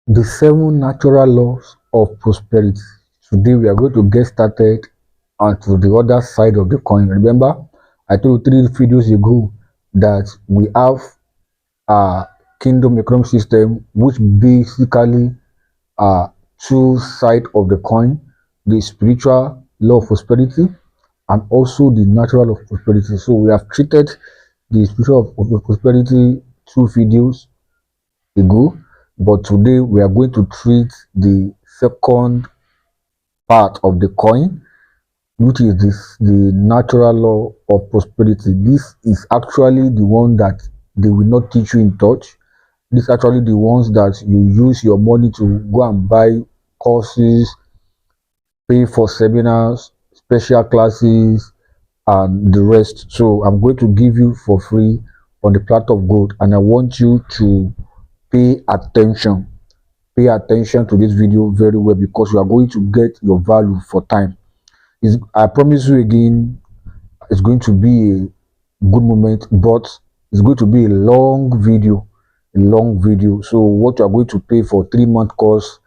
The 7 natural laws of prosperity. Today we are going to get started onto the other side of the coin. Remember, I told you 3 videos ago that we have a kingdom economic system which basically are 2 sides of the coin: the spiritual law of prosperity and also the natural law of prosperity. So we have treated the spiritual of prosperity 2 videos ago, but today we are going to treat the second part of the coin, which is the natural law of prosperity. This is actually the one that they will not teach you in church. This is actually the ones that you use your money to go and buy courses, pay for seminars, special classes, and the rest. So I'm going to give you for free on the platter of gold, and I want you to pay attention. Pay attention to this video very well, because you are going to get your value for time. I promise you again, it's going to be a good moment, but it's going to be a long video. So what you are going to pay for 3-month course,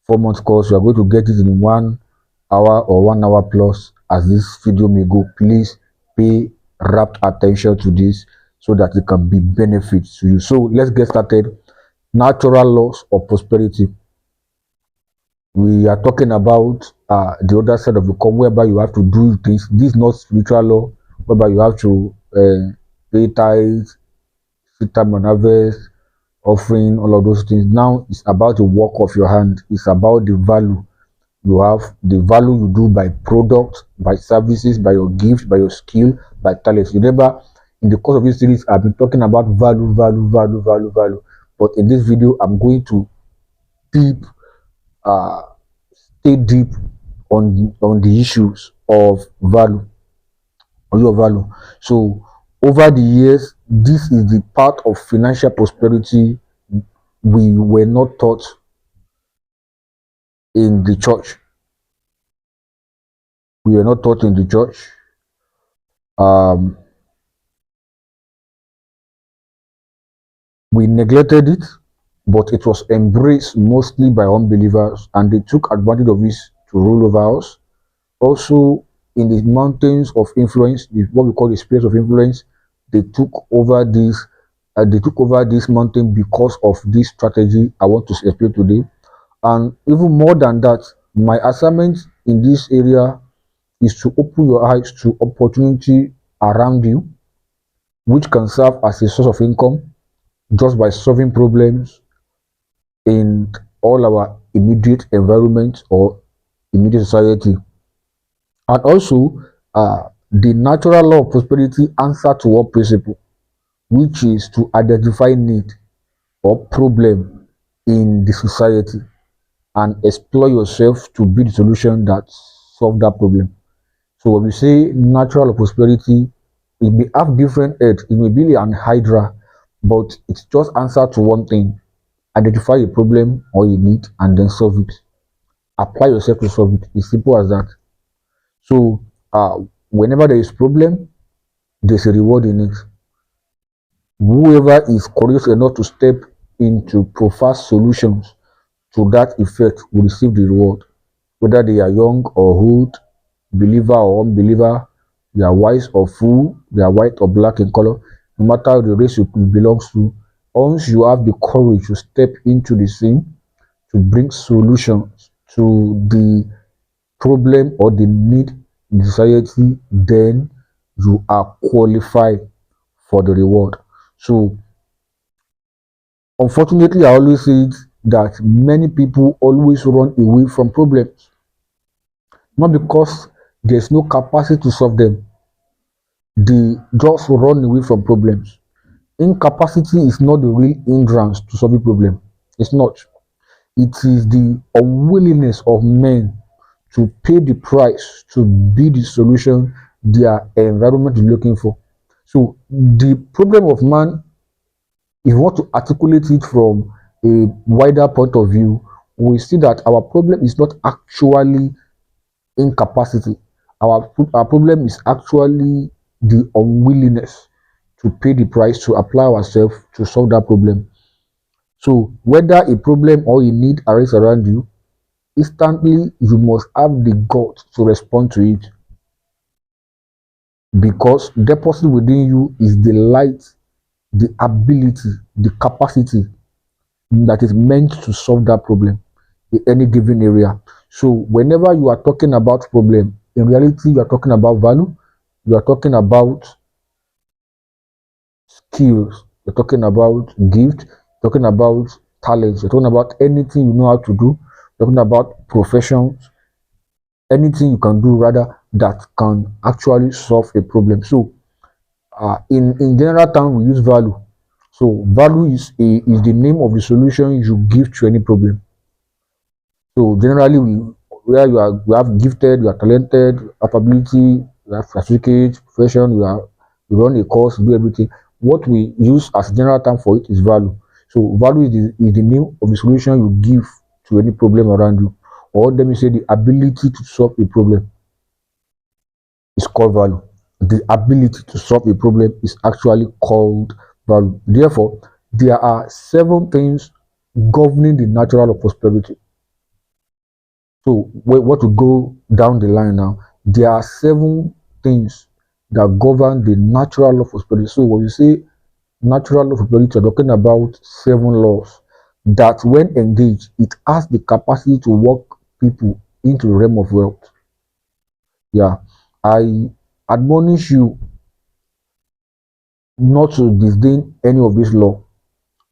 4-month course, you are going to get it in 1 hour or 1 hour plus, as this video may go. Please pay rapt attention to this so that it can be benefits to you. So let's get started. Natural laws of prosperity. We are talking about the other side of the coin, whereby you have to do things. This is not spiritual law, whereby you have to pay tithes, seed time and harvest, offering, all of those things. Now it's about the work of your hand. It's about the value you have, the value you do by product, by services, by your gift, by your skill, by talents. Remember, in the course of this series, I've been talking about value. But in this video, I'm going to deep stay deep on the issues of value, or your value. So over the years, this is the part of financial prosperity we were not taught in the church. We were not taught in the church. We neglected it, but it was embraced mostly by unbelievers, and they took advantage of it to rule over us. Also, in the mountains of influence, what we call the space of influence, they took over this. They took over this mountain because of this strategy I want to explain today. And even more than that, my assignment in this area is to open your eyes to opportunity around you, which can serve as a source of income just by solving problems in all our immediate environment or immediate society. And also, the natural law of prosperity answer to one principle, which is to identify need or problem in the society and explore yourself to be the solution that solve that problem. So when we say natural law of prosperity, it may have different heads. It may be an hydra, but it's just answer to one thing: identify a problem or a need and then solve it. Apply yourself to solve it. It's simple as that. So whenever there is problem, there's a reward in it. Whoever is courageous enough to step into provide solutions to that effect will receive the reward, whether they are young or old, believer or unbeliever, they are wise or fool, they are white or black in color, no matter the race you belong to. Once you have the courage to step into the scene to bring solutions to the problem or the need in society, then you are qualified for the reward. So unfortunately, I always say that many people always run away from problems, not because there's no capacity to solve them. They just run away from problems. Incapacity is not the real hindrance to solving problem. It's not. It is the unwillingness of men to pay the price to be the solution their environment is looking for. So the problem of man, if you want to articulate it from a wider point of view, we see that our problem is not actually incapacity. Our problem is actually the unwillingness to pay the price to apply ourselves to solve that problem. So whether a problem or a need arises around you, instantly you must have the guts to respond to it, because deposited within you is the light, the ability, the capacity that is meant to solve that problem in any given area. So whenever you are talking about problem, in reality you are talking about value, you are talking about skills, you're talking about gift, you're talking about talents, you're talking about anything you know how to do, you're talking about professions, anything you can do rather that can actually solve a problem. So in general term we use value. So value is the name of the solution you give to any problem. So generally, where you have gifted, you are talented, you have ability, you have certificate, profession, you run a course, do everything. What we use as general term for it is value. So value is the name of the solution you give to any problem around you, or let me say the ability to solve a problem is called value. The ability to solve a problem is actually called value. Therefore, there are 7 things governing the natural law of prosperity. So what to go down the line now? There are 7 things that govern the natural law of prosperity. So when you say natural law of prosperity, you're talking about 7 laws that, when engaged, it has the capacity to walk people into the realm of wealth. Yeah, I admonish you not to disdain any of this law,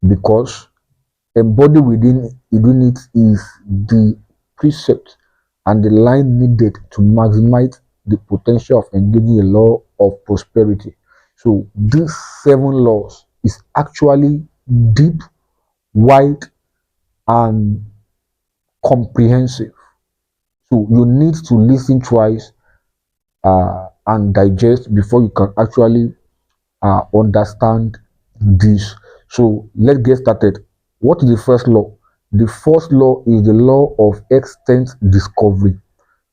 because embodied within it is the precept and the line needed to maximize the potential of engaging the law of prosperity. So these 7 laws is actually deep, wide, and comprehensive. So you need to listen twice and digest before you can actually understand this. So let's get started. What is the first law? The first law is the law of extent discovery.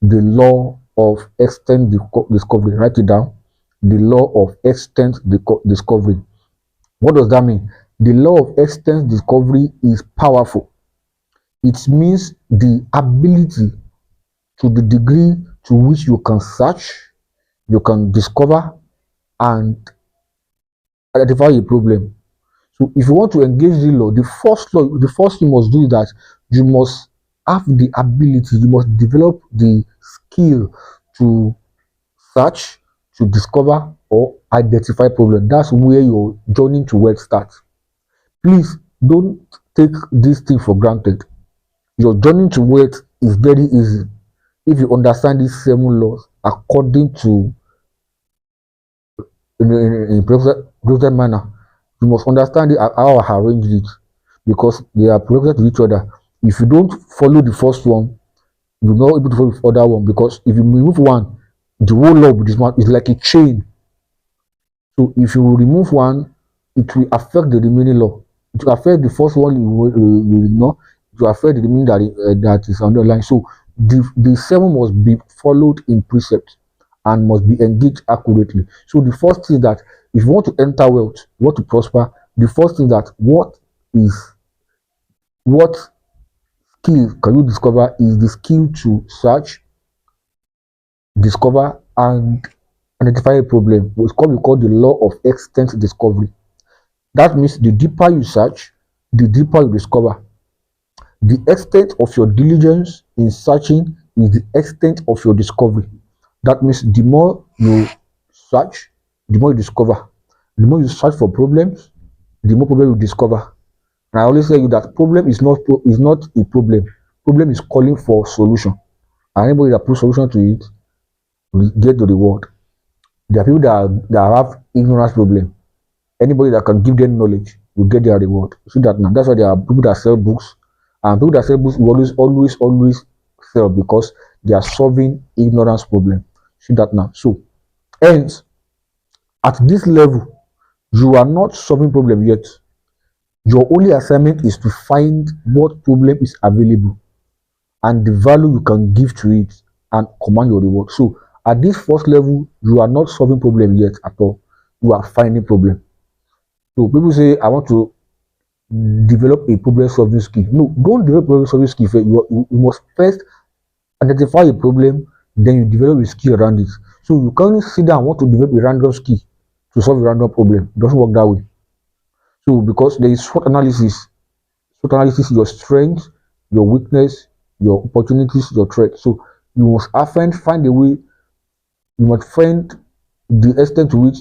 The law of extent discovery. Write it down. The law of extent discovery. What does that mean? The law of extent discovery is powerful. It means the ability, to the degree to which you can search, you can discover and identify a problem. So if you want to engage the law, the first thing you must do is that you must have the ability, you must develop the skill to search, to discover or identify problem. That's where your journey to wealth starts. Please don't take this thing for granted. Your journey to wealth is very easy if you understand these 7 laws according to in present manner. You must understand how I arranged it, because they are connected to each other. If you don't follow the first one, you're not able to follow the other one, because if you remove one, the whole law of this one is like a chain. So if you remove one, it will affect the remaining law. It will affect the first one you ignore. It will affect the remaining that is underlying. So the 7 must be followed in precept and must be engaged accurately. So the first thing that, if you want to enter wealth, you want to prosper, the first thing that what skill can you discover is the skill to search, discover, and identify a problem. It's called, we call the law of extent discovery. That means the deeper you search, the deeper you discover. The extent of your diligence in searching is the extent of your discovery. That means the more you search, the more you discover. The more you search for problems, the more problem you discover. And I always tell you that problem is not a problem. Problem is calling for solution. And anybody that puts solution to it will get the reward. There are people that have ignorance problem. Anybody that can give them knowledge will get their reward. See that now. That's why there are people that sell books, and people that sell books will always sell, because they are solving ignorance problem. See that now. So hence, at this level, you are not solving problem yet. Your only assignment is to find what problem is available and the value you can give to it and command your reward. So at this first level, you are not solving problem yet at all. You are finding problem. So people say, I want to develop a problem solving skill. No, don't develop problem solving skill first. You must first identify a problem, then you develop a skill around it. So you can't sit down and want to develop a random skill to solve a random problem. It doesn't work that way. So because there is SWOT analysis, your strengths, your weakness, your opportunities, your threats. So you must often find a way, you must find the extent to which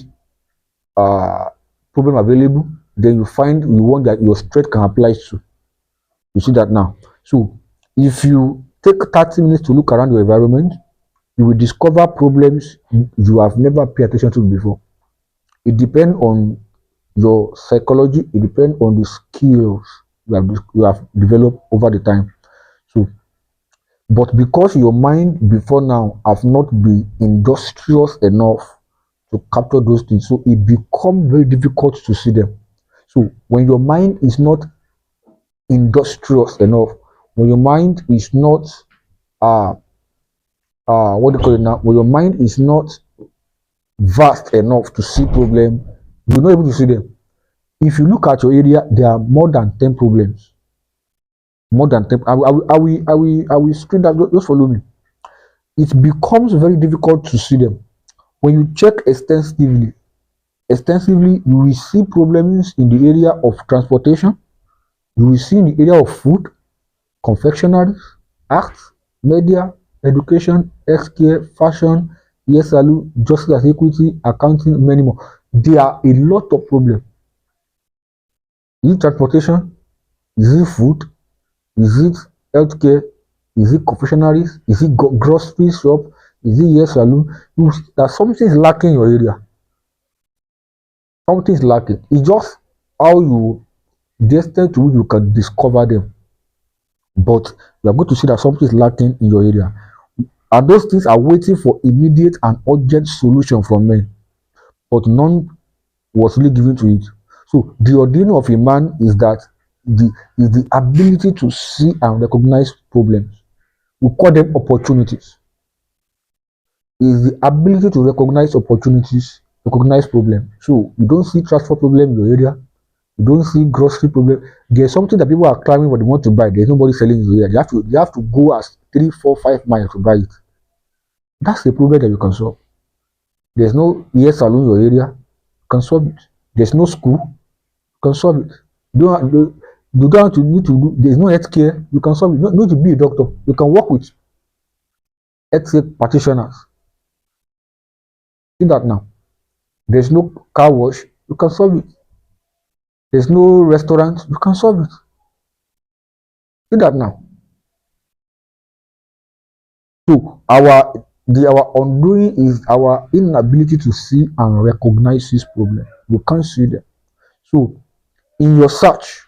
problem available, then you find the one that your strength can apply to. You see that now. So if you take 30 minutes to look around your environment, you will discover problems you have never paid attention to before. It depends on your psychology, it depends on the skills you have developed over the time. So, but because your mind before now have not been industrious enough to capture those things, so it becomes very difficult to see them. So when your mind is not industrious enough, when your mind is not uh what do you call it now, when your mind is not vast enough to see problem, you're not able to see them. If you look at your area, there are more than 10 problems. More than 10. I will screen that. Just follow me. It becomes very difficult to see them. When you check extensively, you will see problems in the area of transportation, you will see in the area of food, confectionaries, arts, media, education, healthcare, fashion, ESLU, justice and equity, accounting, many more. There are a lot of problems. Is it transportation? Is it food? Is it healthcare? Is it confectionaries? Is it grocery shop? Is it ESLU? That something is lacking in your area. Something is lacking. It's just how you destined to you can discover them. But you are going to see that something is lacking in your area. And those things are waiting for immediate and urgent solution from men. But none was really given to it. So the ordaining of a man is that the ability to see and recognize problems. We call them opportunities. Is the ability to recognize opportunities, recognize problems. So you don't see transport problem in your area, you don't see grocery problem. There's something that people are climbing what they want to buy. There's nobody selling it here. They have to go as 3, 4, 5 miles to buy it. That's the problem that you can solve. There's no hair salon in your area, you can solve it. There's no school, you can solve it. You don't have to need to do. There's no healthcare, you can solve it. You don't need to be a doctor. You can work with healthcare practitioners. See that now. There's no car wash, you can solve it. There's no restaurant, you can solve it. See that now. So our undoing is our inability to see and recognize this problem. You can't see them. So in your searching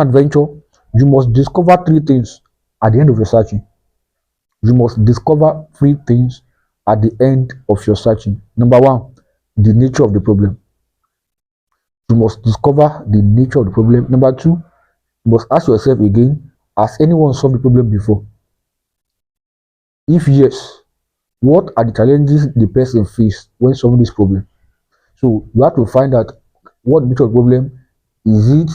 adventure, you must discover 3 things at the end of your searching. You must discover 3 things at the end of your searching. Number 1, the nature of the problem. You must discover the nature of the problem. Number 2, you must ask yourself again, has anyone solved the problem before? If yes, what are the challenges the person faced when solving this problem? So you have to find out what nature of the problem. Is it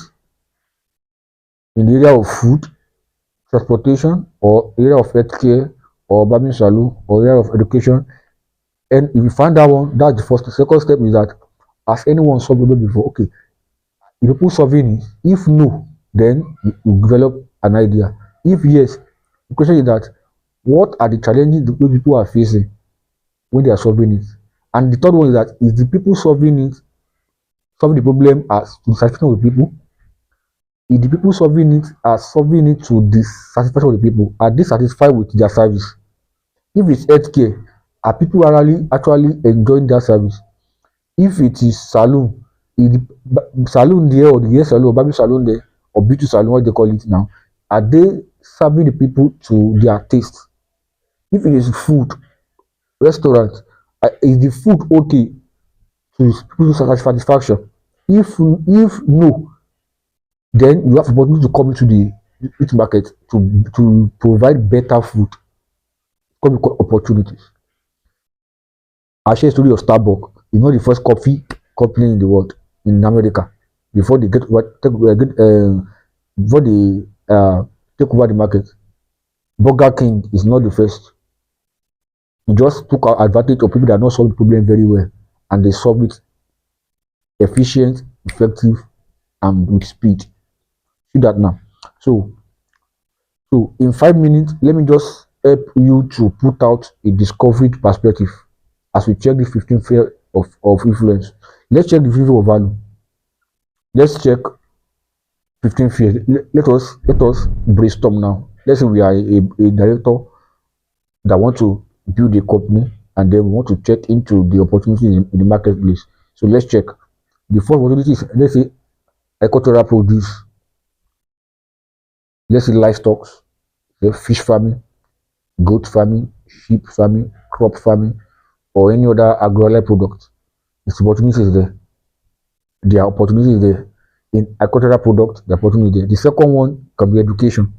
in the area of food, transportation, or area of healthcare, or barbing salon, or area of education? And if you find that one, that's the first. The second step is that, has anyone solved the problem before? Okay, if people solving it, if no, then you develop an idea. If yes, the question is that, what are the challenges those people are facing when they are solving it? And the third one is that, is the people solving the problem as to the satisfaction of the people? If the people solving it are solving it to the satisfaction of the people, are they satisfied with their service? If it's healthcare, are people actually enjoying their service? If it is salon, if the salon there, or the hair salon, or barber salon there, or beauty salon, what they call it now, are they serving the people to their taste? If it is food, restaurant, is the food okay to people's satisfaction? If no, then you have the opportunity to come into the market to provide better food. Come opportunities. I share a story of Starbucks. You know, the first coffee company in the world, in America. before they before they take over the market. Burger King is not the first. He just took advantage of people that not solve the problem very well, and they solve it efficient, effective, and with speed. See that now. So, so in 5 minutes, let me just help you to put out a discovered perspective as we check the 15 fear of influence. Let's check the 15 of value. Let's check 15 fears. Let us brainstorm now. Let's say we are a director that want to build a company, and then we want to check into the opportunities in the marketplace. So let's check. The first opportunity is, let's say, agricultural produce. Let's say livestock, fish farming, goat farming, sheep farming, crop farming, or any other agro-allied product. The opportunity is there. There are opportunities there. In agricultural product, the opportunity is there. The second one can be education.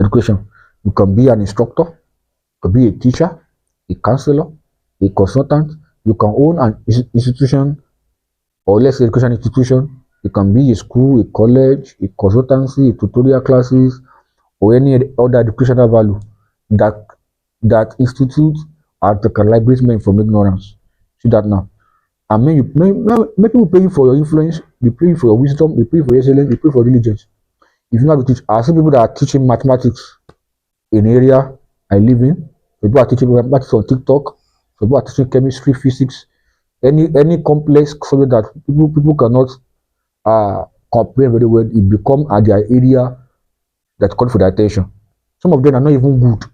Education. You can be an instructor, you can be a teacher, a counselor, a consultant. You can own an institution, or let's say education institution. It can be a school, a college, a consultancy, a tutorial classes, or any other educational value that institute are to liberate men from ignorance. See that now. And make people pay you for your influence, they pay you for your wisdom, they pay you for your excellence, they pay for diligence. If you know how to teach, I see people that are teaching mathematics in area I live in. People are teaching mathematics on TikTok. People are teaching chemistry, physics, any complex subject that people cannot comprehend very well. It become at their area that call for their attention. Some of them are not even good,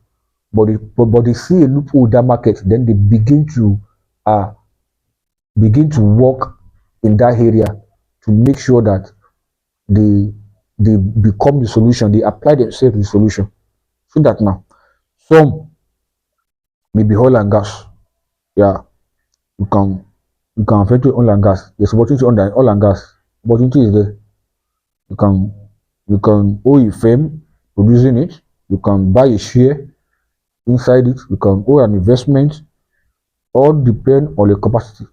but they see a loophole in that market, then they begin to work in that area to make sure that they become the solution, they apply themselves to the solution. See that now. Some may be oil and gas. Yeah, you can affect oil and gas. There's opportunity on the oil and gas. Opportunity is there. You can own a firm producing it. You can buy a share inside it. You can own an investment. All depend on your capacity.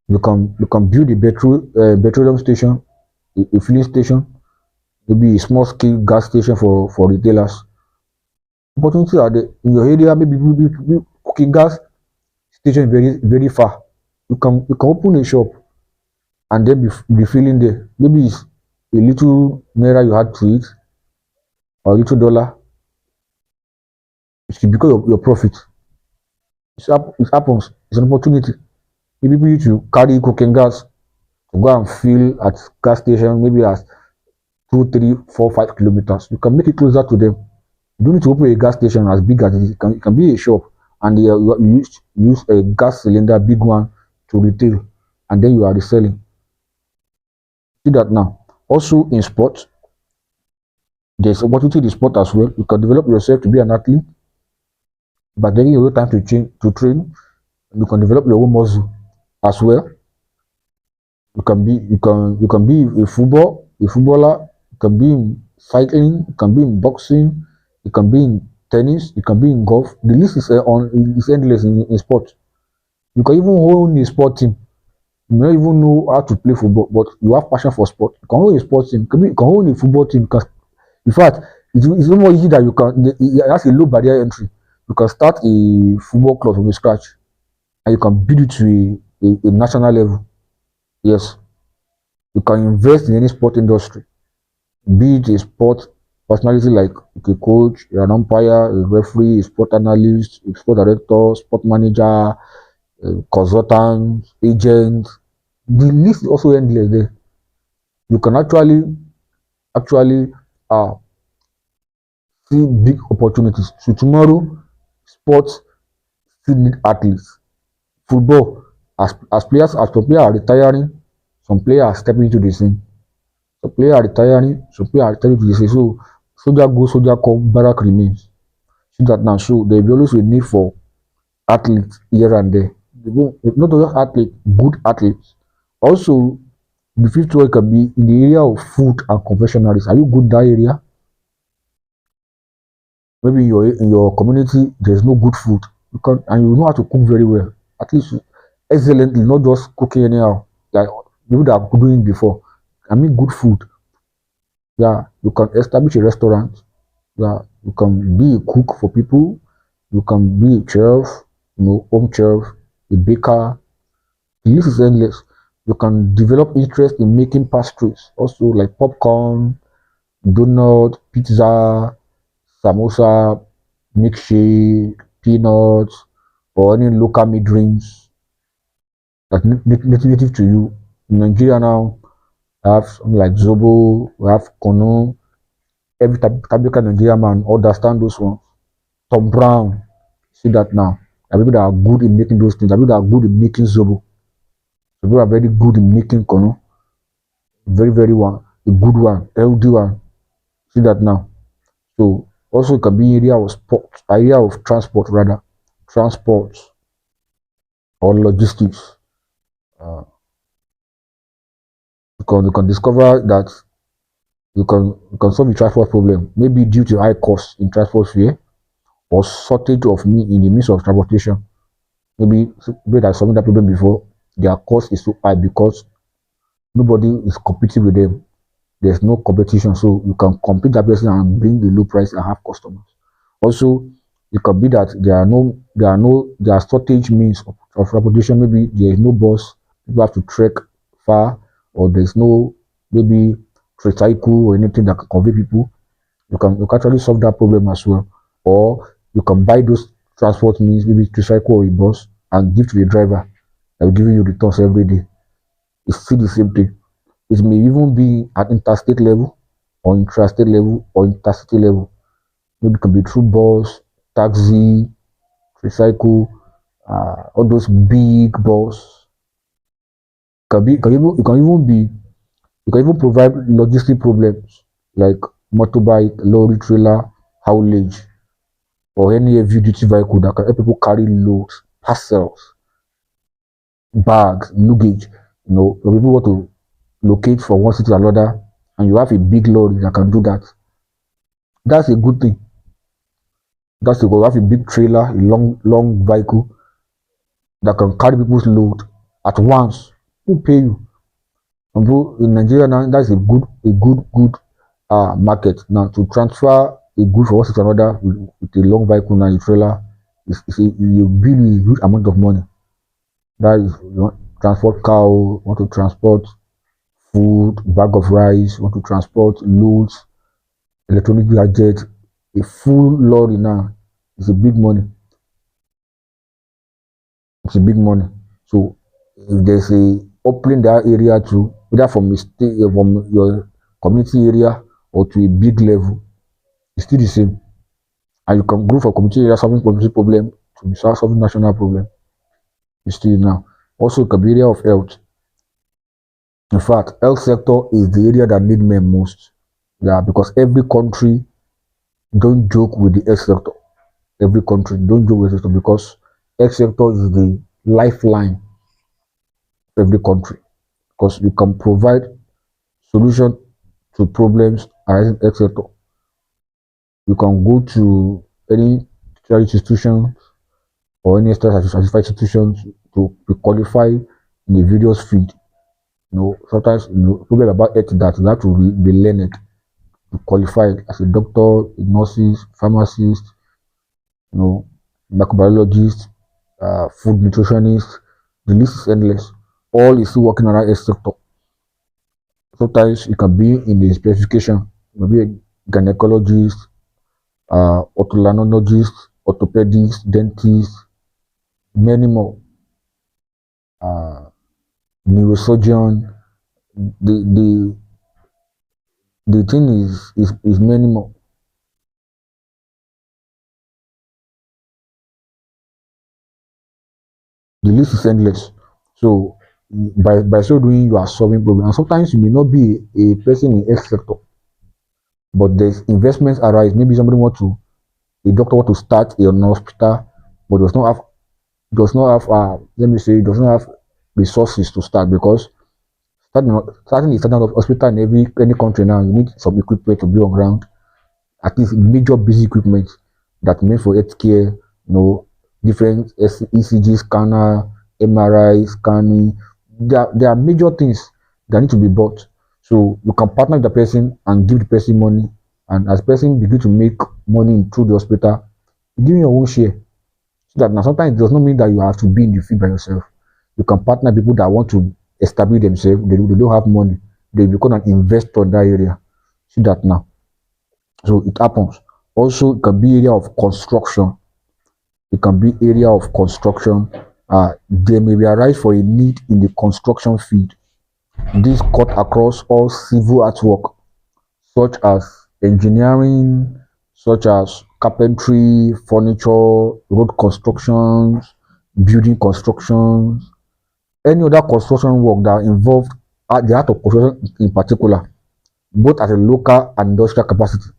You can build a petroleum station, a filling station, maybe a small scale gas station for retailers. Opportunities are there in your area. Maybe cooking gas station very very far. You can open a shop and then be filling there. Maybe it's a little naira you had to it, or a little dollar. It's because of your profit. It happens. It's an opportunity. Maybe you to carry cooking gas to go and fill at gas station, maybe at 2, 3, 4, 5 kilometers. You can make it closer to them. You don't need to open a gas station as big as it is. It can be a shop, and you use a gas cylinder, big one, to retail, and then you are reselling. See that now. Also in sports, there's opportunity in the sport as well. You can develop yourself to be an athlete, but then you have time to train. You can develop your own muscle as well. You can be a footballer. You can be in cycling. You can be in boxing. You can be in tennis. You can be in golf. The list is endless in sport. You can even own a sport team. You may not even know how to play football, but you have passion for sport. You can own a sports team. You can own a football team. In fact, it's no more easy that it has a low barrier entry. You can start a football club from scratch, and you can build it to a national level. Yes, you can invest in any sport industry, be it a sport personality like a coach, an umpire, a referee, a sport analyst, a sport director, sport manager, consultant, agent. The list is also endless there. You can actually see big opportunities. So tomorrow, sports still need athletes. Football, as players are retiring, some players are stepping into the scene. Some players are retiring, some players are retiring to the scene. So soldier go, soldier come, barrack remains. See that now. So there will always be a need for athletes here and there. Not just athletes, good athletes. Also, the fifth one can be in the area of food and confectionaries. Are you good in that area? Maybe in your community there's no good food. And you know how to cook very well. At least excellently, not just cooking anyhow, like people that are doing before. good food. Yeah, you can establish a restaurant. Yeah, you can be a cook for people. You can be a chef, home chef, a baker. The list is endless. You can develop interest in making pastries, also like popcorn, donut, pizza, samosa, milkshake, peanuts, or any local made drinks that native to you. In Nigeria now, I have something like Zobo, we have Kono, every typical Nigerian man understand those ones. Tom Brown, see that now. There are people that are good in making those things. There are people that are good in making Zobo. Some people are very good in making Kono. Very, very one. A good one, healthy one. See that now. So also it can be area of sport, area of transport rather. Transport or logistics. Uh, you can discover that you can solve the transport problem, maybe due to high costs in transport fare or shortage of in the means of transportation. Maybe people that solving that problem before, their cost is so high because nobody is competing with them. There's no competition, so you can compete that person and bring the low price and have customers. Also, it can be that there are shortage means of transportation. Maybe there is no bus, people have to trek far, or there's no maybe tricycle or anything that can convey people. You can actually solve that problem as well. Or you can buy those transport means, maybe tricycle or a bus, and give to the driver that will give you returns every day. It's still the same thing. It may even be at interstate level, or intrastate level, or intercity level. Maybe it can be through bus, taxi, tricycle, all those big bus. You can even provide logistic problems like motorbike, lorry, trailer, haulage, or any heavy duty vehicle that can help people carry loads, parcels, bags, luggage. When people want to locate from one city to another, and you have a big lorry that can do that. That's a good thing. That's a good. You have a big trailer, a long vehicle that can carry people's load at once. Who pay you? In Nigeria now, that's a good market now to transfer a good from one city to another with a long vehicle and a trailer. You bill a huge amount of money. That is, transport cow, want to transport food, bag of rice, want to transport loads, electronic gadgets. A full lorry now is a big money. It's a big money. So if there's a opening that area to either from from your community area or to a big level, it's still the same. And you can grow from community area solving community problem to solving national problem. It's still now. Also, it can be area of health. In fact, health sector is the area that need men most. Yeah, because every country don't joke with the health sector. Every country don't joke with the sector because health sector is the lifeline of every country. Because you can provide solution to problems arising in health sector. You can go to any charity institution or any certified institutions to be qualified in the various field. Sometimes problem about health that you have to be learned to qualify as a doctor, a nurses, pharmacist, microbiologist, food nutritionist. The list is endless. All is still working around health sector. Sometimes it can be in the specification, maybe a gynecologist, otolaryngologist, orthopedist, dentist, many more. Neurosurgeon. The the thing is many more. The list is endless. So by so doing, you are solving problems. And sometimes you may not be a person in health sector, but there's investments arise. Maybe a doctor want to start an hospital, but does not have let me say does not have resources to start because starting a starting of hospital in any country now, you need some equipment to be on ground, at least major basic equipment that meant for healthcare, different ECG scanner, MRI scanning. There are major things that need to be bought. So you can partner with the person and give the person money, and as person begin to make money through the hospital, you give your own share. So that now sometimes it does not mean that you have to be in the field by yourself. You can partner people that want to establish themselves. They don't have money. They become an investor in that area. See that now. So it happens. Also, it can be area of construction. It can be area of construction. There may be arise for a need in the construction field. This cut across all civil artwork, such as engineering, such as carpentry, furniture, road constructions, building constructions, any other construction work that involved the art of construction in particular, both at a local and industrial capacity.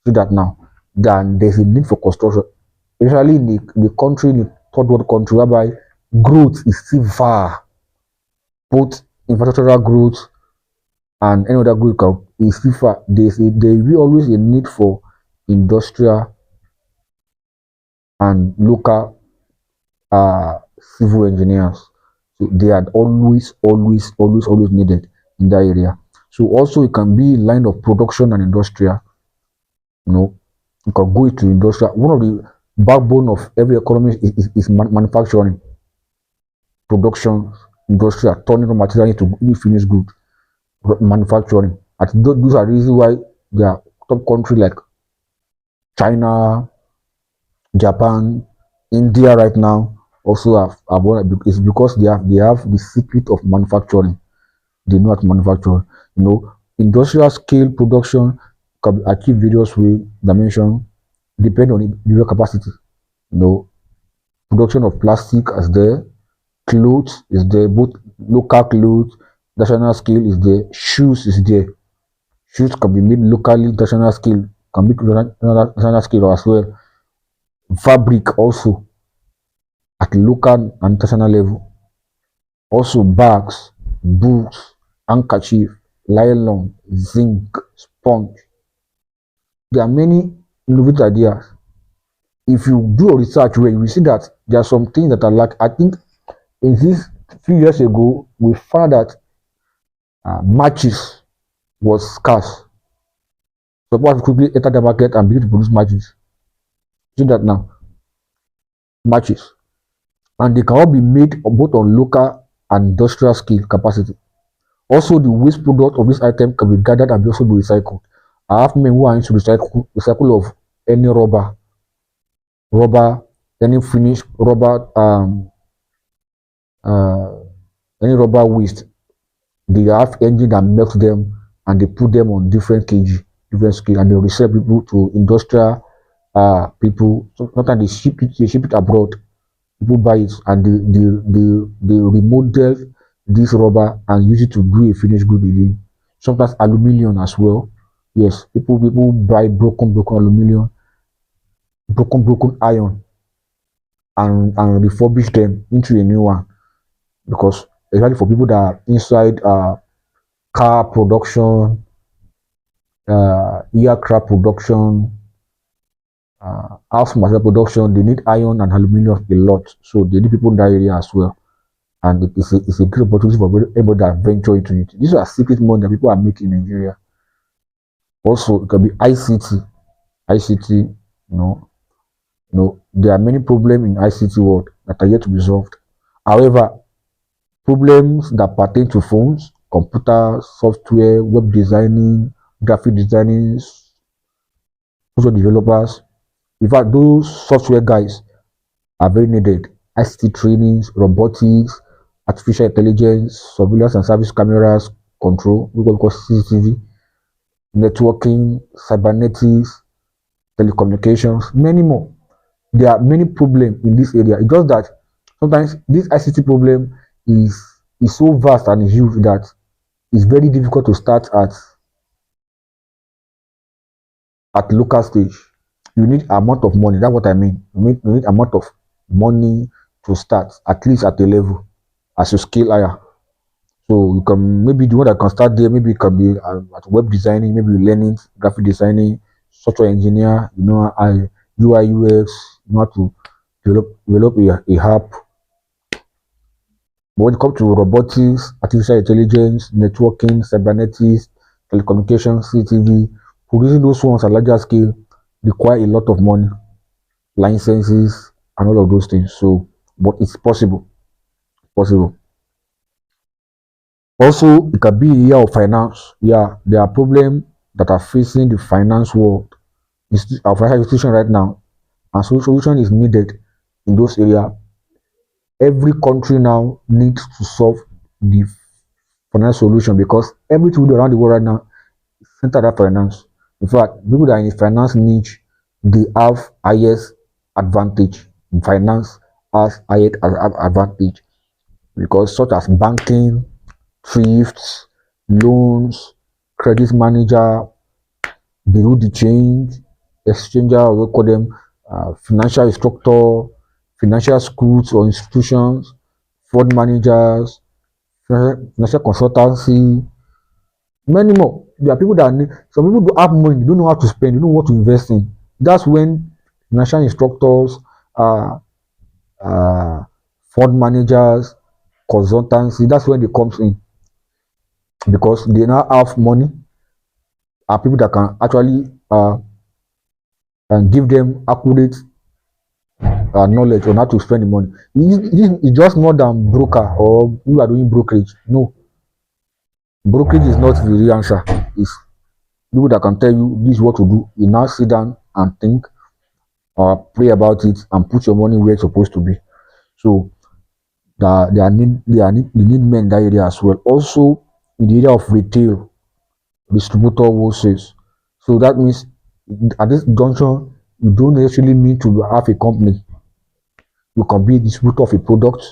See that now, then there's a need for construction, especially in the country, in the third world country, whereby growth is still far, both infrastructural growth and any other growth is still far. There will be always a need for industrial and local civil engineers. So they are always needed in that area. So also it can be line of production and industrial. You know, you can go into industrial. One of the backbone of every economy is manufacturing, production, industrial, turning raw material into finished good, manufacturing. Those are the reasons why there are top countries like China, Japan, India right now also have one. It's because they have the secret of manufacturing. They know how to manufacture. You know, industrial scale production can be achieved various way dimension depending on individual capacity. You know, production of plastic is there, clothes is there, both local clothes, national scale is there, shoes is there. Shoes can be made locally, national scale can be national scale as well. Fabric also at local and national level. Also bags, books, handkerchief, nylon, zinc, sponge. There are many innovative ideas. If you do a research where you will see that there are some things that are like, I think in this few years ago, we found that matches was scarce. So people quickly enter the market and begin to produce matches. See that now, matches. And they can all be made both on local and industrial scale capacity. Also, the waste product of this item can be gathered and also be recycled. I have men who are into recycle of any rubber, any finished rubber, uh, any rubber waste. They have engine that melts them and they put them on different kg, different scale, and they resell people to industrial people. So sometimes they ship it abroad. People buy it and they remodel this rubber and use it to do a finished good again. Sometimes aluminium as well. Yes, people buy broken aluminium, broken iron, and refurbish them into a new one, because especially for people that are inside car production, aircraft production, house material production, they need iron and aluminium a lot. So they need people in that area as well. And it's a great opportunity for everybody that venture into it. These are secret money that people are making in Nigeria. Also, it can be ICT. ICT, there are many problems in ICT world that are yet to be solved. However, problems that pertain to phones, computer, software, web designing, graphic designing, software developers, in fact, those software guys are very needed. ICT trainings, robotics, artificial intelligence, surveillance and service cameras, control, we call CCTV, networking, cybernetics, telecommunications, many more. There are many problems in this area. It's just that sometimes this ICT problem is so vast and huge that it's very difficult to start at local stage. You need amount of money. That's what I mean. You need amount of money to start, at least at a level, as you scale higher. So you can maybe the one that can start there, maybe it can be at web designing, maybe learning graphic designing, software engineer, UI UX, you know how to develop a app. But when it comes to robotics, artificial intelligence, networking, cybernetics, telecommunications, CCTV, producing those ones at larger scale require a lot of money, licenses, and all of those things. So, but it's possible. Possible. Also, it can be a year of finance. Yeah, there are problems that are facing the finance world, our financial institution right now, and solution is needed in those areas. Every country now needs to solve the financial solution because everything we do around the world right now is centered around finance. In fact, people that are in the finance niche, they have highest advantage. Finance has highest advantage because such as banking, thrifts, loans, credit manager, bureau de change, exchanger, or we call them financial instructor, financial schools or institutions, fund managers, financial consultancy, many more. There are people that need, some people do have money, they don't know how to spend, they don't know what to invest in. That's when financial instructors, uh, uh, fund managers, consultancy, that's when they comes in because they now have money, are people that can actually and give them accurate knowledge on how to spend the money. It's just more than broker or you are doing brokerage. No, brokerage is not the real answer. It's people that can tell you this is what to do. You now sit down and think or pray about it and put your money where it's supposed to be. So they need men in that area as well. Also in the area of retail, distributor wholesales. So that means at this junction, you don't necessarily need to have a company. You can be a distributor of a product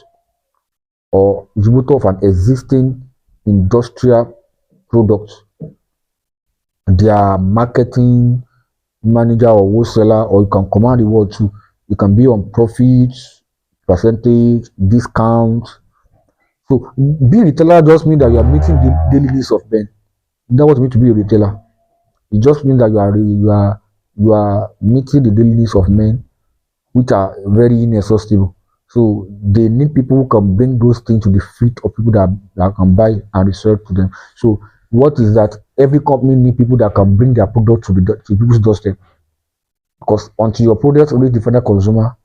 or distributor of an existing industrial product. Their marketing manager or wholesaler, or you can command the word too. You can be on profits, percentage, discount. So being a retailer just means that you are meeting the daily needs of men. That's what it means to be a retailer. It just means that you are meeting the daily needs of men, which are very inexhaustible. So they need people who can bring those things to the feet of people that can buy and resell to them. So what is that? Every company need people that can bring their product to people's doorstep. Because until your product reach the final consumer,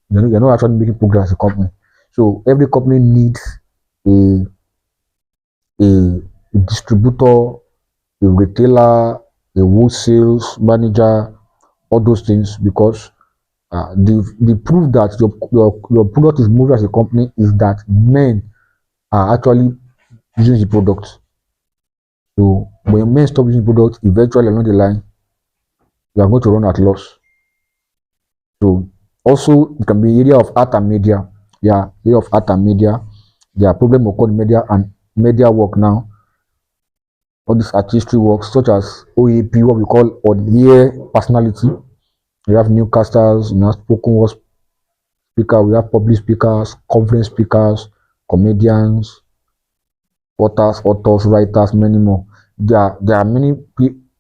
you're not actually making progress as a company. So every company needs a a distributor, a retailer, a wholesale manager, all those things because the proof that your product is moving as a company is that men are actually using the product. So when men stop using product, eventually along the line, you are going to run at loss. So also it can be area of art and media. Yeah, area of art and media. There are problem occurring media and media work now. All these artistry works such as OAP, what we call on air personality. We have newscasters, spoken word speaker, we have public speakers, conference speakers, comedians, authors, writers, many more. There are many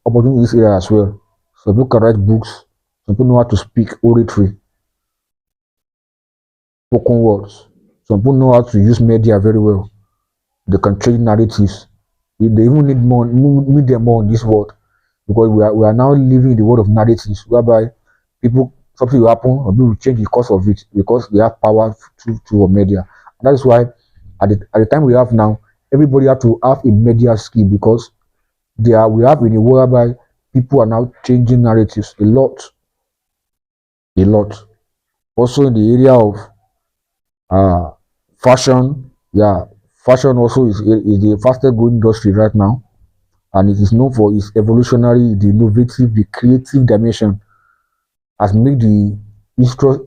opportunities in this area as well. Some people can write books, some people know how to speak oratory, spoken words. Some people know how to use media very well. They can trade narratives. They even need them more in this world because we are now living in the world of narratives whereby people something will happen or people will change the course of it because they have power through media. And that is why at the time we have now, everybody have to have a media skill because we have in a world whereby people are now changing narratives a lot. A lot. Also in the area of uh fashion, yeah, fashion also is the fastest growing industry right now and it is known for its evolutionary, the innovative, the creative dimension has made the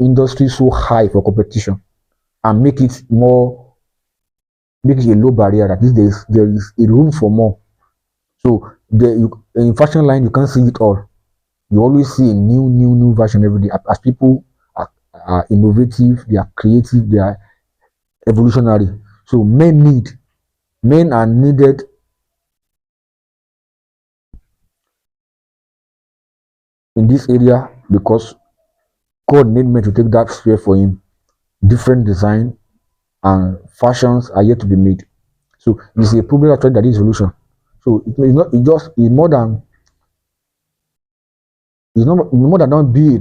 industry so high for competition and make it a low barrier. At least there is a room for more. So in fashion line you can't see it all. You always see a new version every day as people are innovative, they are creative, they are evolutionary. So men are needed in this area because God made men to take that sphere for him. Different design, and fashions are yet to be made. So it's a problem actually that is solution. So it's not it just it's more than not be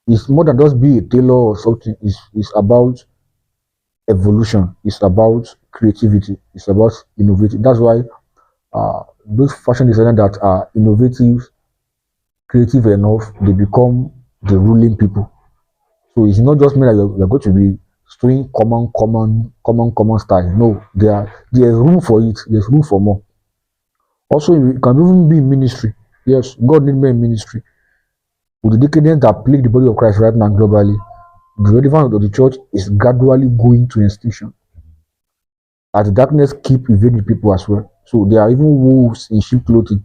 it's more than just be a tailor or something. It's about evolution. It's about creativity. It's about innovative. That's why those fashion designers that are innovative, creative enough, they become the ruling people. So it's not just mean that you're going to be doing common style. No, there's room for it. There's room for more. Also, you can even be in ministry. Yes, God need me in ministry. With the decadence that plague the body of Christ right now globally, the relevance of the church is gradually going to extinction. As the darkness keep invading people as well. So there are even wolves in sheep clothing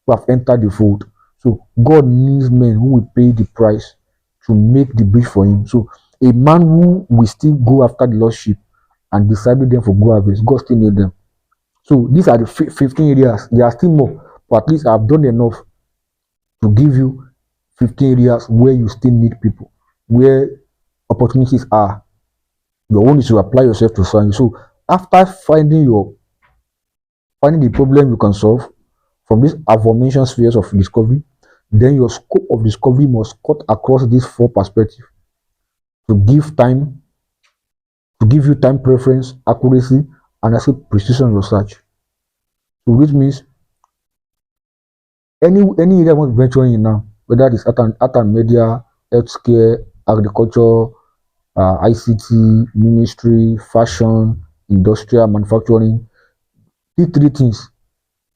who have entered the fold. So God needs men who will pay the price to make the bridge for him. So a man who will still go after the lost sheep and disciple them for good harvest, God still needs them. So these are the 15 areas. There are still more, but at least I've done enough to give you 15 areas where you still need people, where opportunities are. Your own is to apply yourself to science. So after finding the problem you can solve from these aforementioned spheres of discovery, then your scope of discovery must cut across these four perspectives to give you time preference, accuracy, and I say precision research. So which means any area I want to venture in now, whether it's art and media, healthcare, agriculture, ICT, ministry, fashion, industrial, manufacturing, these three things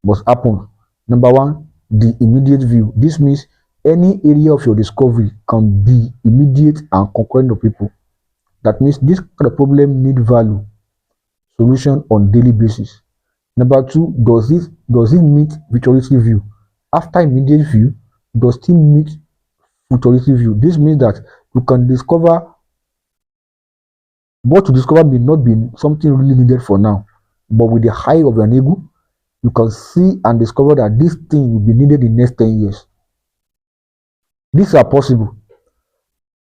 must happen. Number one, the immediate view. This means any area of your discovery can be immediate and concurrent to people. That means this kind of problem need value solution on daily basis. Number two, does it meet futuristic view? After immediate view, does it meet futuristic view? This means that you can discover what you discover may not be something really needed for now, but with the high of an ego, you can see and discover that this thing will be needed in the next 10 years. These are possible.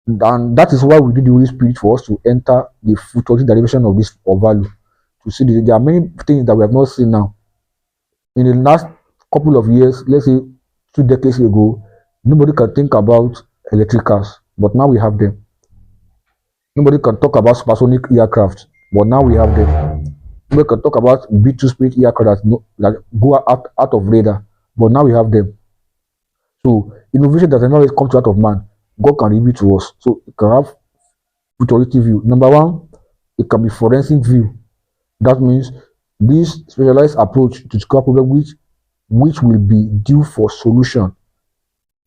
And that is why we need the Holy Spirit for us to enter the futuristic direction of this of value. To see this. There are many things that we have not seen now. In the last couple of years, let's say 2 decades ago, nobody can think about electric cars, but now we have them. Nobody can talk about supersonic aircraft, but now we have them. Nobody can talk about B2 speed aircraft that go out of radar, but now we have them. So innovation doesn't always come out of man. God can reveal to us. So it can have futuristic view. Number one, it can be forensic view. That means this specialized approach to discover problem which will be due for solution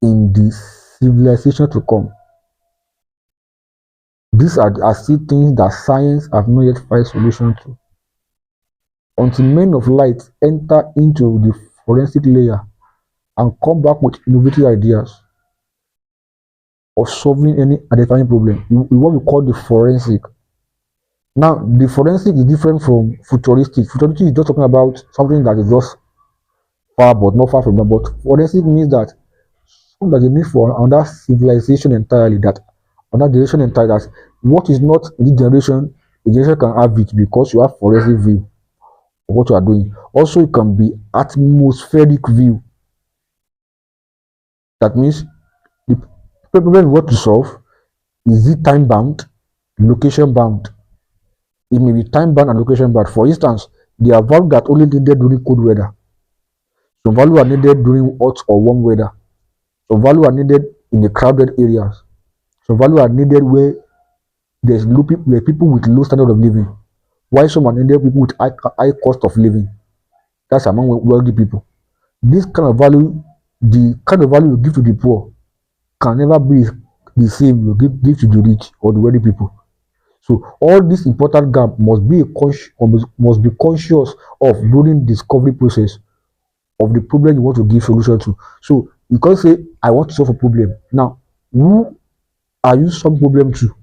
in the civilization to come. These are still things that science have not yet found solution to. Until men of light enter into the forensic layer and come back with innovative ideas of solving any identifying problem, what we call the forensic. Now, the forensic is different from futuristic. Futuristic is just talking about something that is just far, but not far from them. But forensic means that something that you need for another civilization entirely, that another generation entirely, that what is not in this generation, the generation can have it because you have forensic view of what you are doing. Also, it can be atmospheric view. That means the problem you want to solve, is it time bound, location bound? It may be time bound and location bound. For instance, there are values that only needed during cold weather. Some values are needed during hot or warm weather. Some values are needed in the crowded areas. Some values are needed where there's people with low standard of living. Why some are needed people with high cost of living? That's among wealthy people. This kind of value, the kind of value you give to the poor, can never be the same you give to the rich or the wealthy people. So all this important gap must be conscious of during the discovery process of the problem you want to give solution to. So you can't say I want to solve a problem. Now, who are you solving problem to?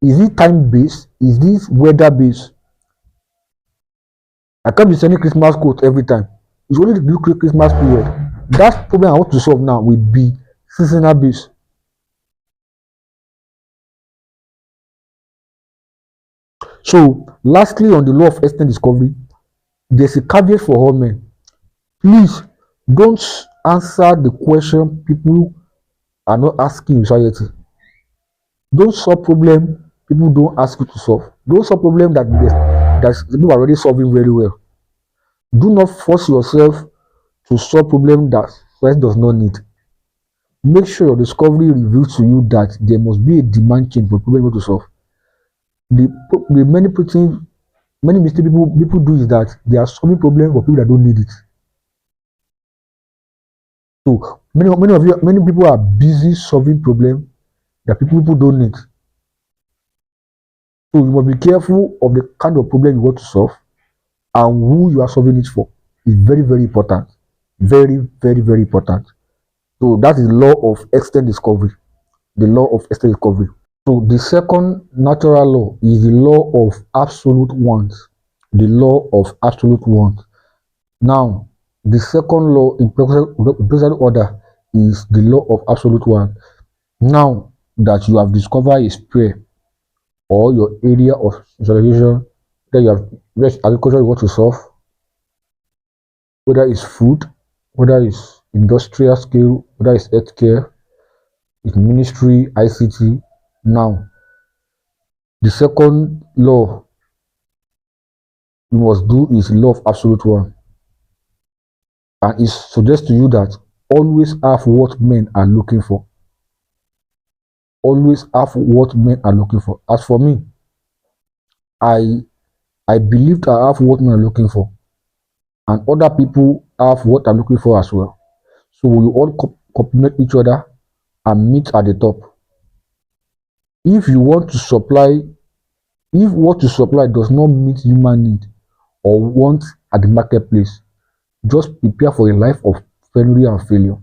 Is it time based? Is this weather based? I can't be sending Christmas quote every time. It's only the Christmas period. That problem I want to solve now will be seasonal based. So, lastly, on the law of external discovery, there's a caveat for all men. Please don't answer the question people are not asking in society. Don't solve problem people don't ask you to solve. Don't solve problem that people are already solving very well. Do not force yourself to solve problem that society does not need. Make sure your discovery reveals to you that there must be a demand change for problem you want to solve. The many mistakes people do is that they are solving problems for people that don't need it. So many people are busy solving problems that people don't need. So you must be careful of the kind of problem you want to solve and who you are solving it for. It's very, very important. Very, very, very important. So that is the law of external discovery. The law of external discovery. So the second natural law is the law of absolute want. The law of absolute want. Now, the second law in present order is the law of absolute want. Now that you have discovered a sphere or your area of specialization that you have agriculture you want to solve, whether it's food, whether it's industrial scale, whether it's healthcare, it's ministry, ICT. Now, the second law you must do is law of absolute one, and it suggests to you that always have what men are looking for. Always have what men are looking for. As for me, I believed I have what men are looking for, and other people have what I'm looking for as well. So we all complement each other and meet at the top. If you want to supply, if what you supply does not meet human need or want at the marketplace, just prepare for a life of failure and failure.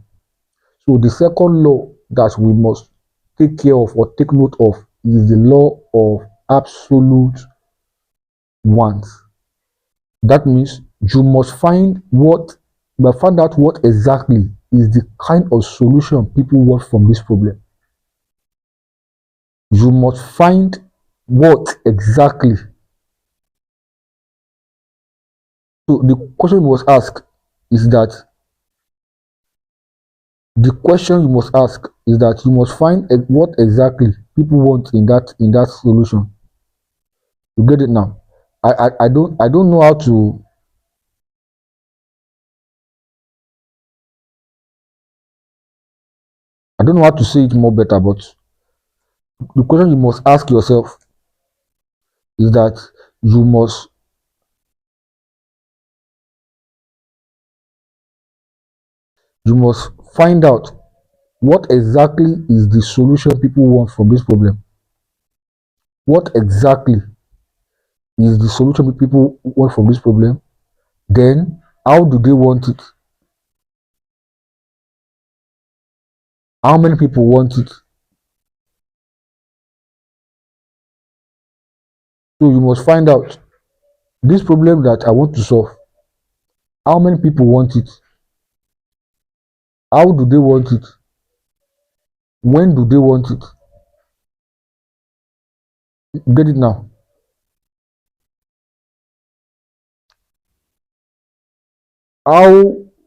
So the second law that we must take care of or take note of is the law of absolute want. That means you must find out what exactly is the kind of solution people want from this problem. You must find what exactly. So the question you must ask is that you must find what exactly people want in that solution. You get it now? I don't know how to say it more better, but the question you must ask yourself is that you must find out what exactly is the solution people want from this problem. What exactly is the solution people want from this problem? Then, how do they want it? How many people want it? So you must find out this problem that I want to solve. How many people want it? How do they want it? When do they want it? Get it now?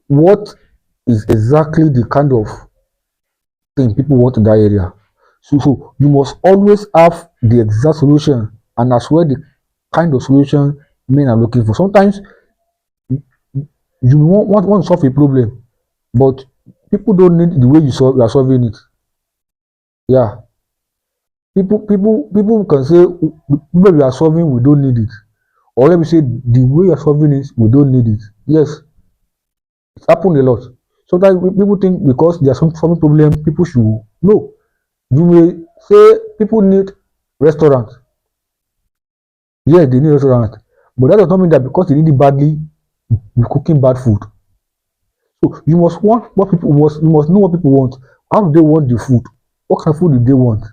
What is exactly the kind of thing people want in that area? So you must always have the exact solution and as well the kind of solution men are looking for. Sometimes you want to solve a problem, but people don't need the way you are solving it. Yeah. People can say maybe we are solving, we don't need it. Or let me say the way you're solving it, we don't need it. Yes, it's happened a lot. Sometimes people think because there are some solving problem, people should no. You may say people need restaurant. Yes, they need restaurant, but that does not mean that because they need it badly, you're cooking bad food. So you must want what people want. You must know what people want. How do they want the food? What kind of food do they want?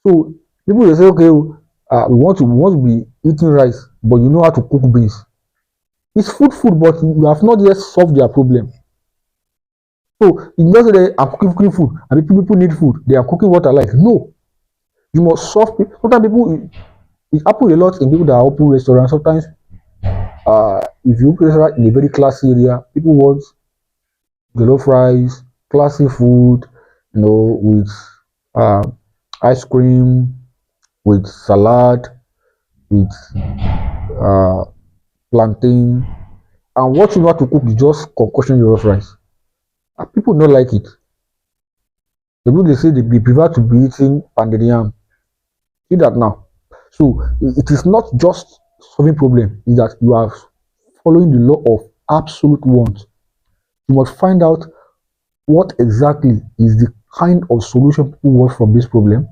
So people will say, okay, we want to be eating rice, but you know how to cook beans. It's food, but you have not yet solved their problem. So you just say I'm cooking food, and people need food. They are cooking what I like. No, you must solve. Sometimes people It happens a lot in people that open restaurants. Sometimes, if you open a restaurant in a very classy area, people want jollof rice, classy food, with uh, ice cream, with salad, with uh, plantain, and what you know how to cook is just concoction jollof rice. And people don't like it. The people they say they prefer to be eating pounded yam. See that now. So it is not just solving problem, is that you are following the law of absolute want. You must find out what exactly is the kind of solution people want from this problem,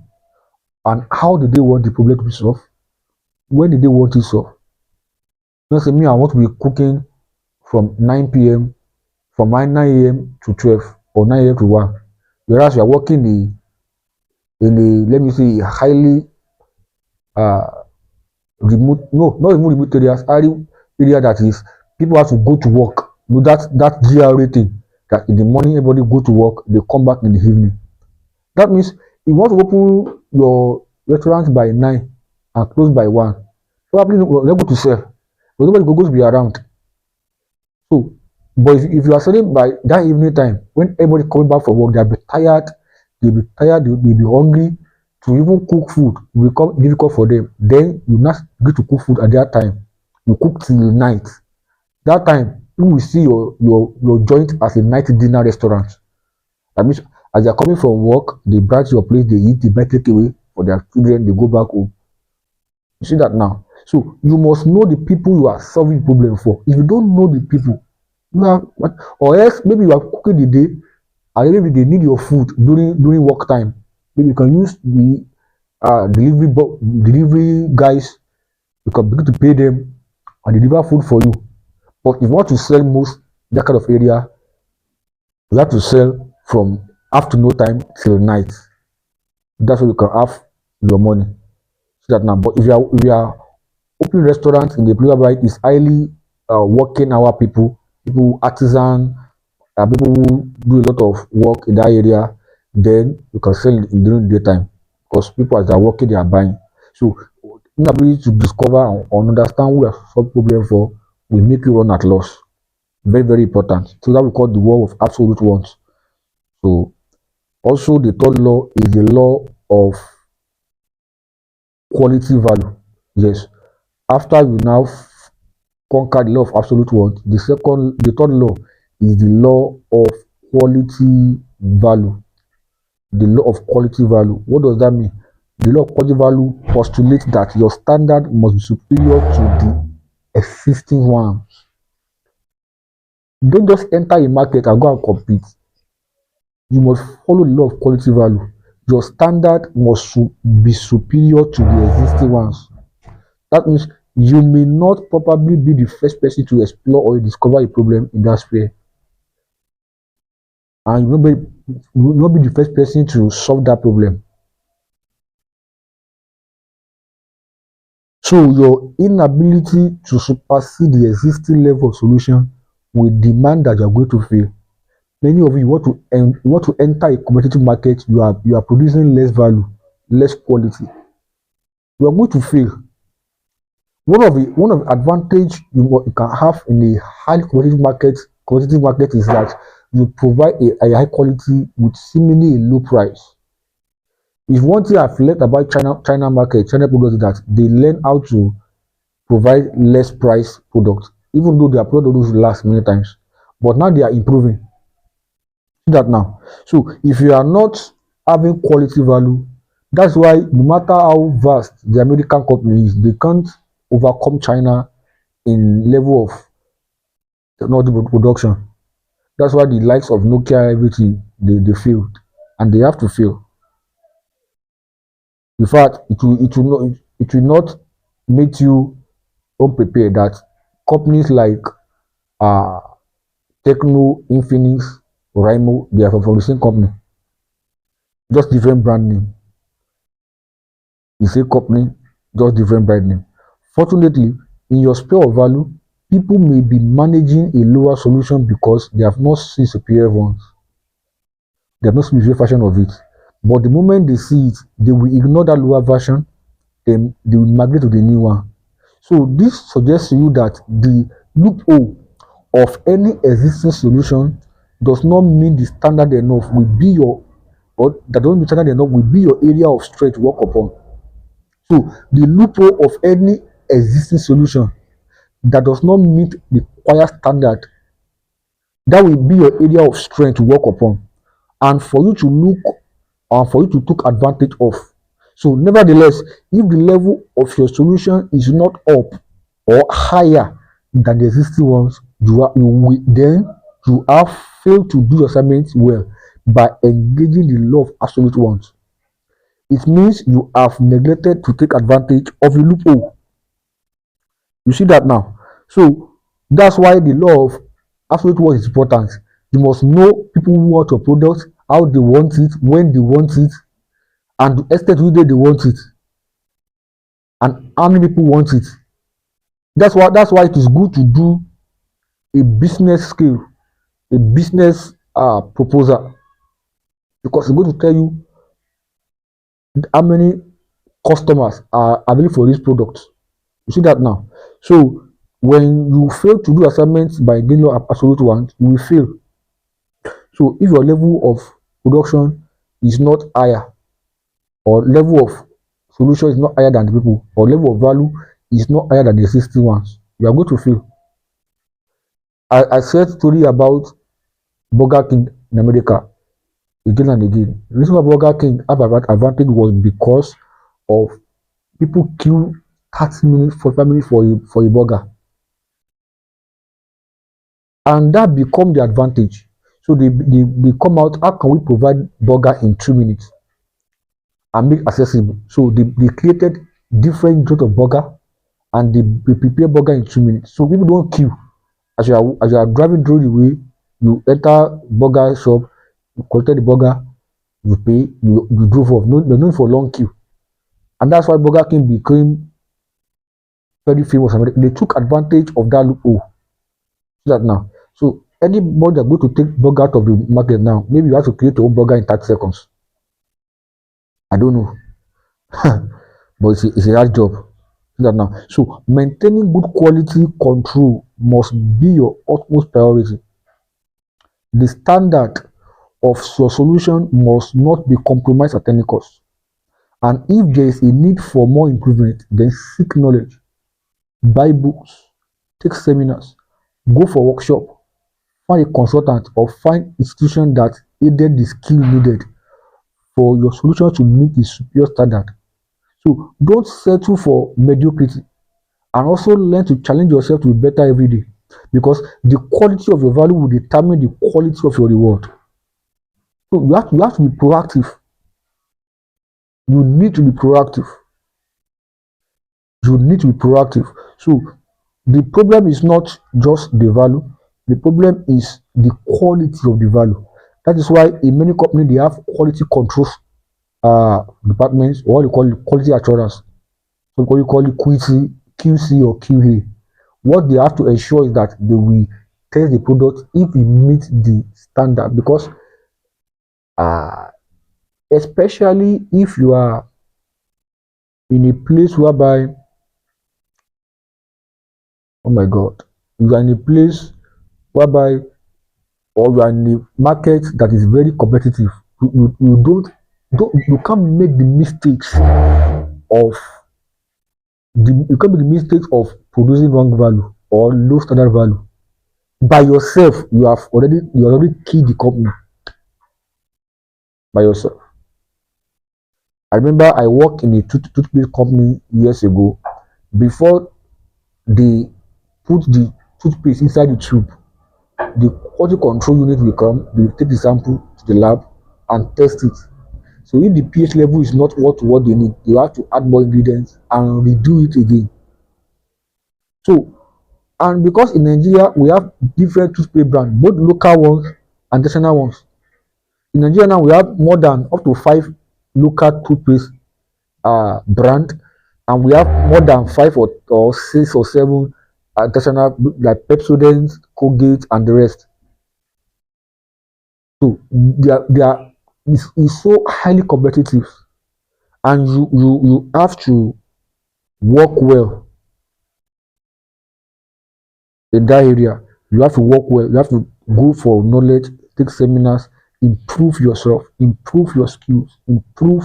and how do they want the problem to be solved? When do they want it solved? Don't say me, I want to be cooking from 9 p.m. from 9 a.m. to 12 or 9 a.m. to 1. Whereas you are working in a let me say highly uh remote, no, not even remote areas, area that is people have to go to work. That GRA thing, that in the morning everybody go to work, they come back in the evening. That means you want to open your restaurant by 9 and close by 1. Probably not able to sell, but nobody go to be around. So, but if you are selling by that evening time, when everybody coming back from work, they'll be hungry. To even cook food will become difficult for them. Then you not get to cook food at that time. You cook till night. That time you will see your joint as a night dinner restaurant. That means as they are coming from work, they branch your place, they eat, they buy takeaway for their children, they go back home. You see that now. So you must know the people you are solving the problem for. If you don't know the people, you are what, or else maybe you are cooking the day, and maybe they need your food during work time. Maybe you can use the delivery guys. You can begin to pay them and deliver food for you. But if you want to sell most that kind of area, you have to sell from afternoon time till night. That's where you can have your money. See that now. But if you are opening restaurants in the place where it is highly working hour people artisan, people who do a lot of work in that area, then you can sell it during the daytime, because people as they are working, they are buying. So inability to discover or understand who you are solving problem for will make you run at loss. Very, very important. So that we call the law of absolute want. So also the third law is the law of quality value. Yes. After you now conquer the law of absolute want, the third law is the law of quality value. The law of quality value. What does that mean? The law of quality value postulates that your standard must be superior to the existing one. Don't just enter a market and go and compete. You must follow the law of quality value. Your standard must be superior to the existing ones. That means you may not probably be the first person to explore or discover a problem in that sphere, and you will not be the first person to solve that problem. So your inability to supersede the existing level of solution will demand that you are going to fail. Many of you want to enter a competitive market. You are producing less value, less quality. You are going to fail. One of the advantage you can have in a highly competitive market is that you provide a high quality with seemingly a low price. If one thing I've learned about China market, China products is that they learn how to provide less price products, even though their products last many times. But now they are improving. See that now. So if you are not having quality value, that's why no matter how vast the American company is, they can't overcome China in level of technology production. That's why the likes of Nokia, everything, they failed, and they have to fail. In fact, it will not make you unprepared that companies like uh Techno, Infinix, Rimo, they are from the same company, just different brand name. The same company, just different brand name. Fortunately, in your sphere of value, people may be managing a lower solution because they have not seen superior ones. They have not seen the superior version of it. But the moment they see it, they will ignore that lower version then they will migrate to the new one. So this suggests to you that the loophole of any existing solution does not mean the standard enough will be your, or that don't mean standard enough will be your area of strength to work upon. So the loophole of any existing solution that does not meet the required standard, that will be your area of strength to work upon, and for you to look, and for you to take advantage of. So nevertheless, if the level of your solution is not up or higher than the existing ones, you have failed to do your assignment well by engaging the law of absolute ones. It means you have neglected to take advantage of a loophole. You see that now? So that's why the law of absolute one is important. You must know people who want your product, how they want it, when they want it, and the extent which they want it, and how many people want it. That's why it is good to do a business scale, a business proposal, because it's going to tell you how many customers are available for this product. You see that now? So when you fail to do assignments by the law of absolute one, you will fail. So if your level of production is not higher, or level of solution is not higher than the people, or level of value is not higher than the existing ones, you are going to fail. I said story about Burger King in America again and again. The reason why Burger King have an advantage was because of people queue 30 minutes, 45 minutes for a burger. And that become the advantage. So they come out, how can we provide burger in 2 minutes and make accessible? So they created different sort of burger, and they prepare burger in 2 minutes. So people don't queue. As you are driving through the way, you enter burger shop, you collected the burger, you pay, you drove off. No, there's no for long queue. And that's why Burger King became very famous. They took advantage of that loophole. That now. So anybody that go to take burger out of the market now, maybe you have to create your own burger in 30 seconds. I don't know. But it's a hard job. That now. So maintaining good quality control must be your utmost priority. The standard of your solution must not be compromised at any cost. And if there is a need for more improvement, then seek knowledge, buy books, take seminars, go for workshop, find a consultant, or find institution that aided the skill needed for your solution to meet the superior standard. So don't settle for mediocrity, and also learn to challenge yourself to be better every day, because the quality of your value will determine the quality of your reward. So you have to be proactive. You need to be proactive. You need to be proactive. So the problem is not just the value, the problem is the quality of the value. That is why in many companies they have quality control departments, or what you call it, quality assurance. So what you call it QC or QA. What they have to ensure is that they will test the product if it meets the standard, because especially if you are in a place whereby, oh my god, you are in a place whereby, or you are in a market that is very competitive, you can't make the mistakes of producing wrong value or low standard value by yourself. You already killed the company by yourself. I remember I worked in a toothpaste company years ago. Before they put the toothpaste inside the tube, the quality control unit will come, they will take the sample to the lab and test it. So if the pH level is not what they need, you have to add more ingredients and redo it again. So, and because in Nigeria we have different toothpaste brands, both local ones and international ones. In Nigeria now we have more than up to 5 local toothpaste brand, and we have more than 5 or 6 or 7 international, like Pepsodent, Colgate, and the rest. So it's so highly competitive, and you have to work well in that area. You have to work well. You have to go for knowledge, take seminars, improve yourself, improve your skills, improve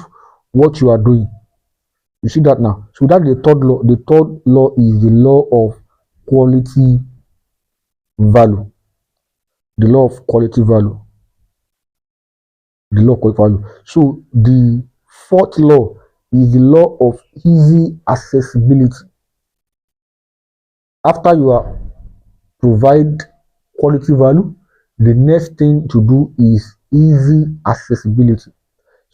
what you are doing. You see that now? So that's the third law. The third law is the law of quality value. The law of quality value. The law of quality value. So the fourth law is the law of easy accessibility. After you are provide quality value, the next thing to do is easy accessibility.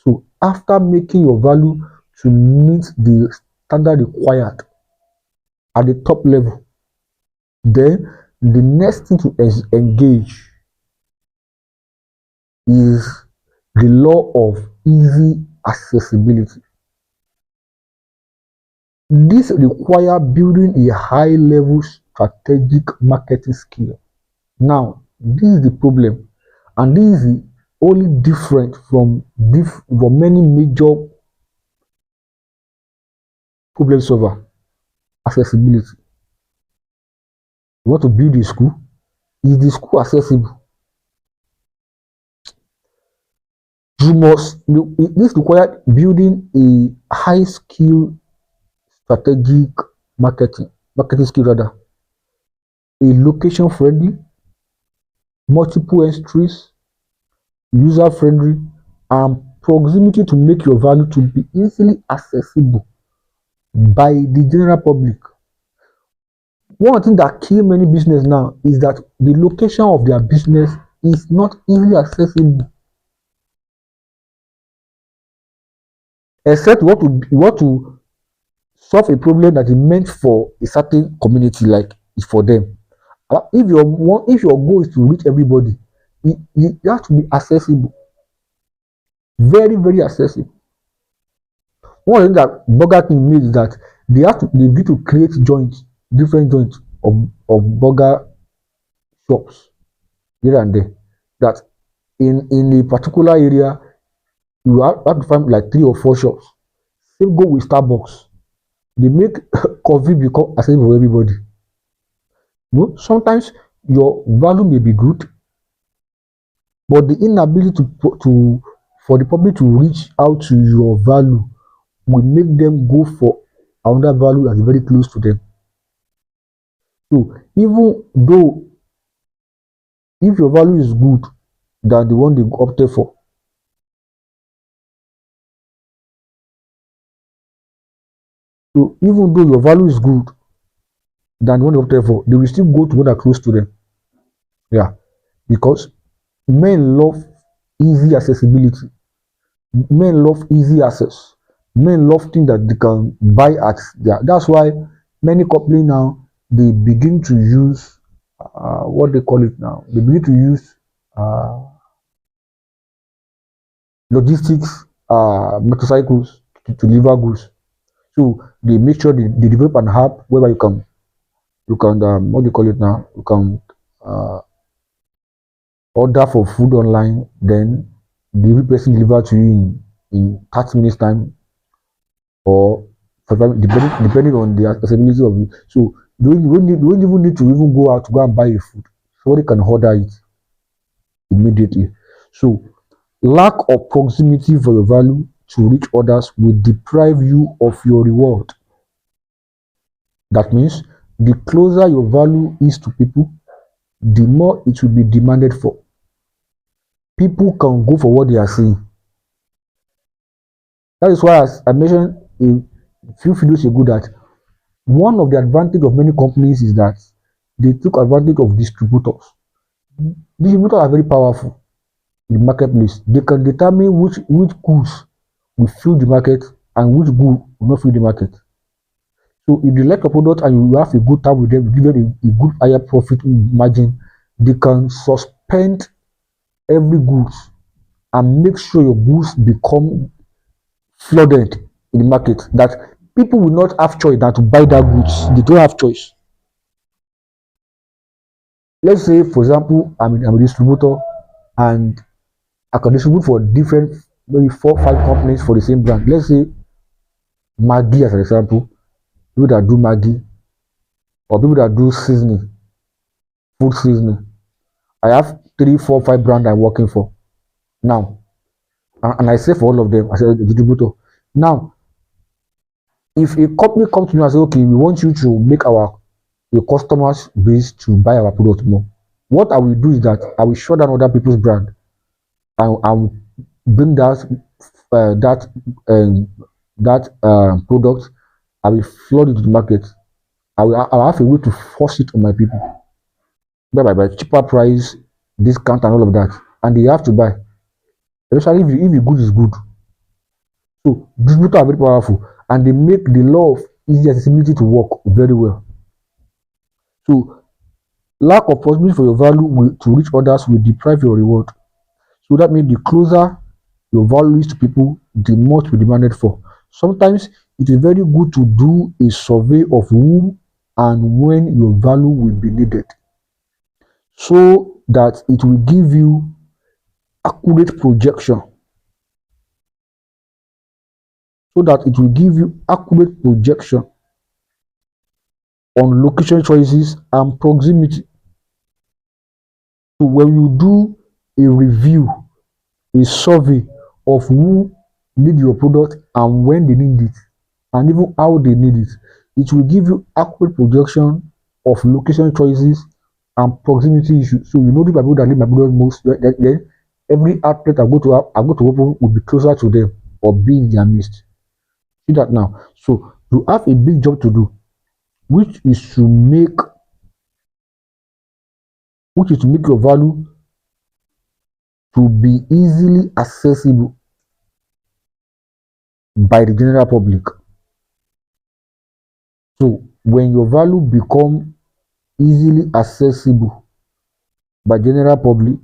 So after making your value to meet the standard required at the top level, then the next thing to engage is the law of easy accessibility. This requires building a high level strategic marketing skill. Now, this is the problem, and this is only different from many major problem solver. Accessibility. You want to build a school? Is the school accessible? This requires building a high skill strategic marketing skill rather, a location friendly, multiple entries, user friendly, and proximity to make your value to be easily accessible by the general public. One thing that kills many business now is that the location of their business is not easily accessible. Except you want to solve a problem that is meant for a certain community, like it's for them. If your goal is to reach everybody, it has to be accessible, very very accessible. One thing that Burger King made is that they need to create joints, different joints of burger shops here and there. That in a particular area, you have to find like 3 or 4 shops. Same go with Starbucks. They make coffee become accessible for everybody. You know, sometimes your value may be good, but the inability to for the public to reach out to your value will make them go for another value that is very close to them. So even though if your value is good than the one they opted for, so even though your value is good than the one they opted for, they will still go to one that close to them. Yeah, because men love easy accessibility. Men love easy access. Men love things that they can buy at their. That's why many companies now they begin to use what they call it now. They begin to use logistics motorcycles to deliver goods. So they make sure they develop an app whereby you can what do you call it now? You can order for food online, then the person deliver to you in 30 minutes time, or depending on the accessibility of it. So you don't even need to even go out to go and buy your food. Somebody can order it immediately. So lack of proximity for your value to reach others will deprive you of your reward. That means the closer your value is to people, the more it will be demanded for. People can go for what they are seeing. That is why, as I mentioned a few videos ago, that one of the advantage of many companies is that they took advantage of distributors. Distributors are very powerful in the marketplace. They can determine which goods will fill the market and which good will not fill the market. So if you like a product and you have a good time with them, you give them a good higher profit margin, they can suspend every goods and make sure your goods become flooded in the market, that people will not have choice than to buy that goods. They don't have choice. Let's say, for example, I'm a distributor and I can distribute for different, maybe 4 or 5 companies for the same brand. Let's say Maggi as an example. people that do Maggi, or people that do seasoning, food seasoning. I have 3, 4, 5 brands I'm working for now, and I say for all of them, I say distributor. Now, if a company comes to me and say, okay, we want you to make your customers base to buy our product more, what I will do is that I will shut down other people's brand, and I will bring uh, that product. I will flood it to the market. I'll have a way to force it on my people by cheaper price, discount, and all of that, and they have to buy. Especially if the good is good. So distributors are very powerful, and they make the law of easy accessibility to work very well. So lack of possibility for your value to reach others will deprive your reward. So that means the closer your value is to people, the more to be demanded for. Sometimes it is very good to do a survey of whom and when your value will be needed, so that it will give you accurate projection. So that it will give you accurate projection on location choices and proximity. So when you do a review, a survey of who need your product and when they need it, and even how they need it, it will give you accurate projection of location choices and proximity issues. So you know the people that need my product most, then every outlet I go to open will be closer to them or be in their midst. See that now. So you have a big job to do, which is to make your value to be easily accessible by the general public. So when your value become easily accessible by general public,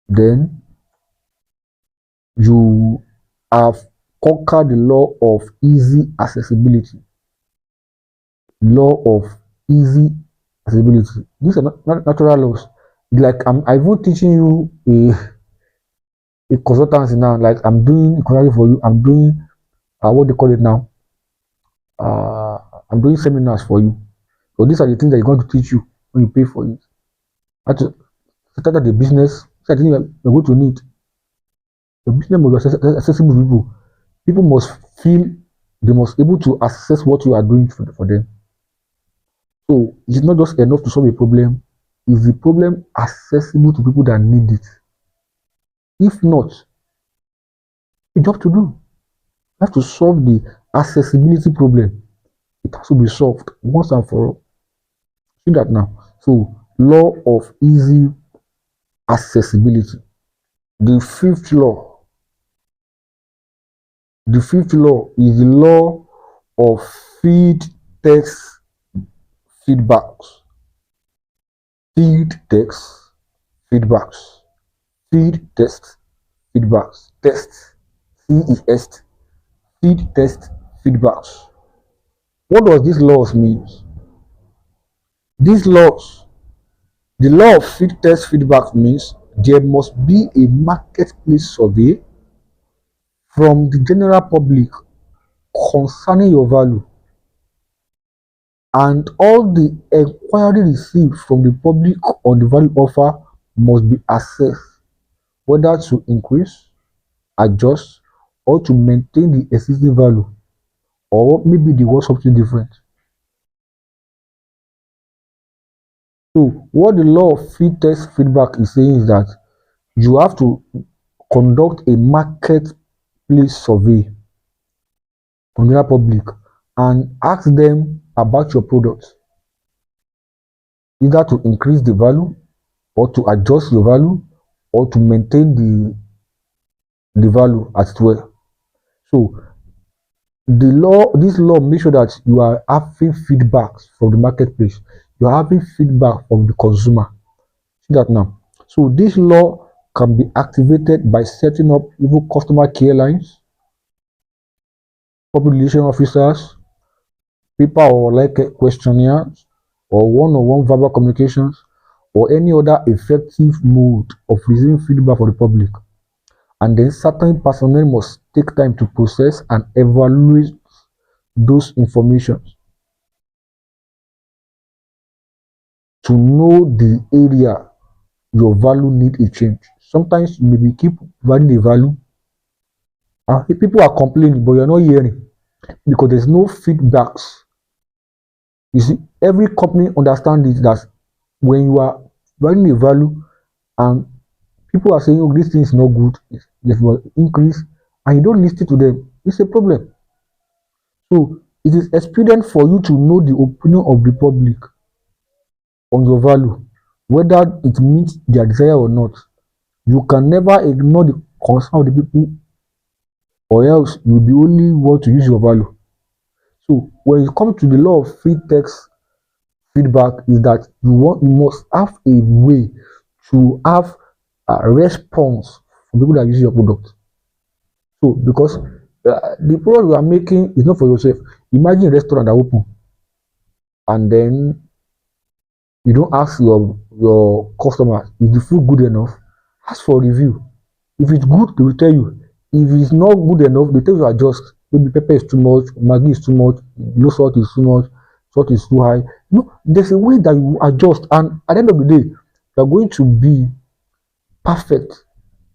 then you have conquered the law of easy accessibility. Law of easy accessibility. These are not natural laws. Like I'm even teaching you a consultancy now. Like I'm doing consultancy for you. I'm doing what they call it now. I'm doing seminars for you. So these are the things that you're going to teach you when you pay for it. How to start the business. I think you're going to need. The business must be accessible to people. People must feel they must be able to access what you are doing for them. So it's not just enough to solve a problem. Is the problem accessible to people that need it? If not, a job to do. You have to solve the accessibility problem. It has to be solved once and for all. See that now. So law of easy accessibility. The fifth law is the law of feed text feedbacks. Feed text feedbacks. Feed text feedbacks. Test. Test. Feed test feedbacks. What does these laws mean? These laws, the law of feed test feedback means there must be a marketplace survey from the general public concerning your value, and all the inquiry received from the public on the value offer must be assessed, whether to increase, adjust, or to maintain the existing value, or maybe they want something different. So what the law of feed test feedback is saying is that you have to conduct a marketplace survey from the public and ask them about your product, either to increase the value or to adjust your value or to maintain the value as well. So this law makes sure that you are having feedbacks from the marketplace. You are having feedback from the consumer. See that now. So this law can be activated by setting up even customer care lines, public relation officers, paper or like questionnaires, or one-on-one verbal communications, or any other effective mode of receiving feedback from the public. And then certain personnel must take time to process and evaluate those information to know the area your value need a change. Sometimes you maybe keep valuing the value, and people are complaining, but you're not hearing because there's no feedbacks. You see, every company understands it that when you are valuing a value and people are saying, oh, this thing is not good, it will increase, and you don't listen to them, it's a problem. So it is expedient for you to know the opinion of the public on your value, whether it meets their desire or not. You can never ignore the concern of the people, or else you'll be only want to use your value. So when it comes to the law of free text feedback, is that you must have a way to have a response from people that use your product. So because the product you are making is not for yourself. Imagine a restaurant that open and then you don't ask your customers, is the food good enough? Ask for review. If it's good, they will tell you. If it's not good enough, they tell you adjust. Maybe pepper is too much, maggi is too much, no salt is too much, salt is too high. No, there's a way that you adjust, and at the end of the day, you're going to be perfect.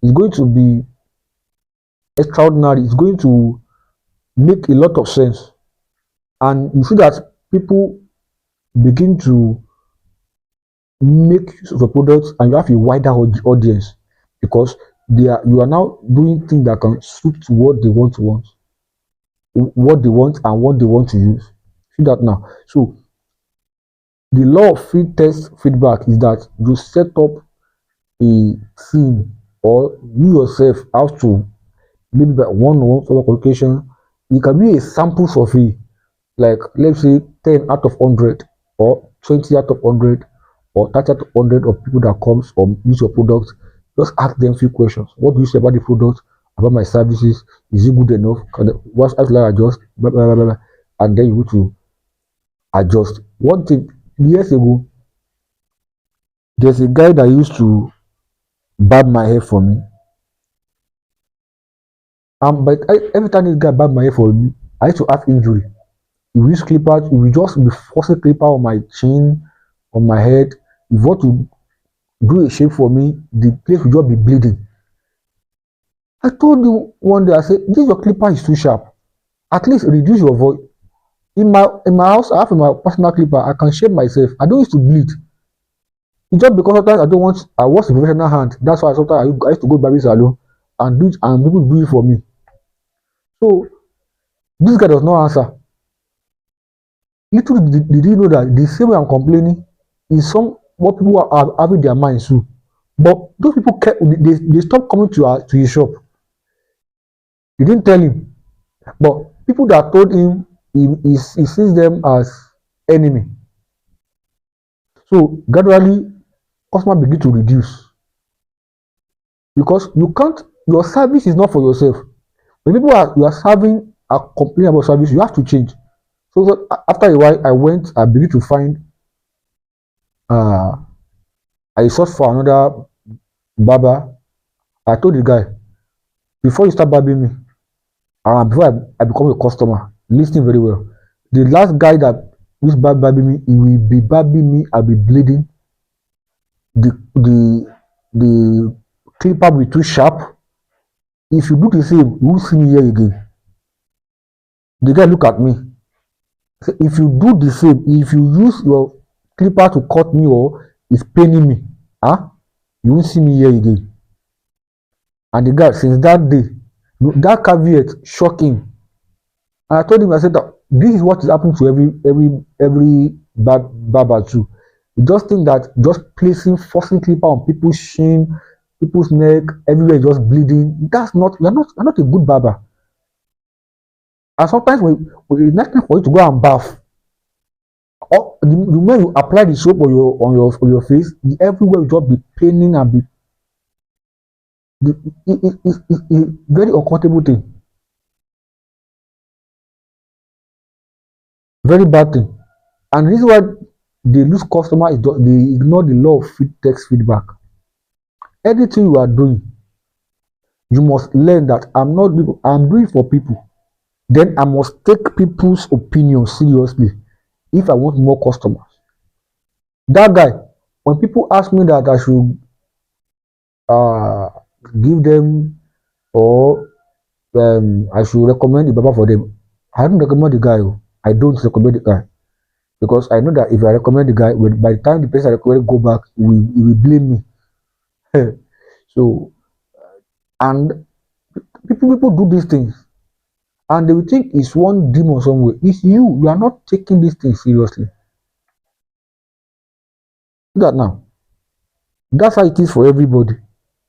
It's going to be extraordinary. It's going to make a lot of sense. And you see that people begin to make use of your products, and you have a wider audience because you are now doing things that can suit what they want and what they want to use. See that now. So the law of free text feedback is that you set up a team, or you yourself have to, maybe by one-on-one follow communication. It can be a sample survey, like let's say 10 out of 100 or 20 out of 100 or 30 out of 100 of people that comes or use your product. Just ask them a few questions. What do you say about the product, about my services? Is it good enough? What else I adjust? Blah, blah, blah, blah. And then you go to adjust. One thing, years ago, there's a guy that used to barb my hair for me. But every time this guy barbed my hair for me, I used to have injury. He will use clippers, he will just be forcing clipper on my chin, on my head. If you want to do a shape for me, the place will just be bleeding. I told you one day, I said, this your clipper is too sharp. At least reduce your voice. In my house, I have my personal clipper. I can shape myself. I don't used to bleed. It's just because sometimes I was a professional hand. That's why sometimes I used to go to barber salon and do it, and people do it for me. So this guy does not answer. Little did you know that the same way I'm complaining is what people are having their minds too. But those people they stopped coming to his shop. He didn't tell him. But people that told him, he sees them as enemy. So gradually, customer begin to reduce. Because your service is not for yourself. When you are serving a complaint about service, you have to change. So after a while, I began to find I searched for another barber. I told the guy, before you start barbing me, before I become a customer, listen very well. The last guy that is barbing me, he will be barbing me, I'll be bleeding. The clipper will be too sharp. If you do the same, you won't see me here again. The guy look at me. If you do the same, if you use your clipper to cut me or it's paining me, you won't see me here again. And the guy, since that day, that caveat shocked him. And I told him, I said that this is what is happening to every barber too. You just think that just forcing clipper on people's shin, people's neck, everywhere just bleeding. You're not a good barber. And sometimes when it's not time for you to go and bath, or the moment you apply the soap on your face, everywhere will just be paining and be it's a very uncomfortable thing. Very bad thing. And the reason why they lose customer is they ignore the law of text feedback. Anything you are doing, you must learn that I'm doing for people. then I must take people's opinion seriously if I want more customers. That guy, when people ask me that I should uh, give them or I should recommend the Baba for them, I don't recommend the guy. I don't recommend the guy because I know that if I recommend the guy, by the time the person I recommend go back, he will blame me. So, and people do these things and they will think it's one demon somewhere. It's you. You are not taking these things seriously. Do that now. That's how it is for everybody.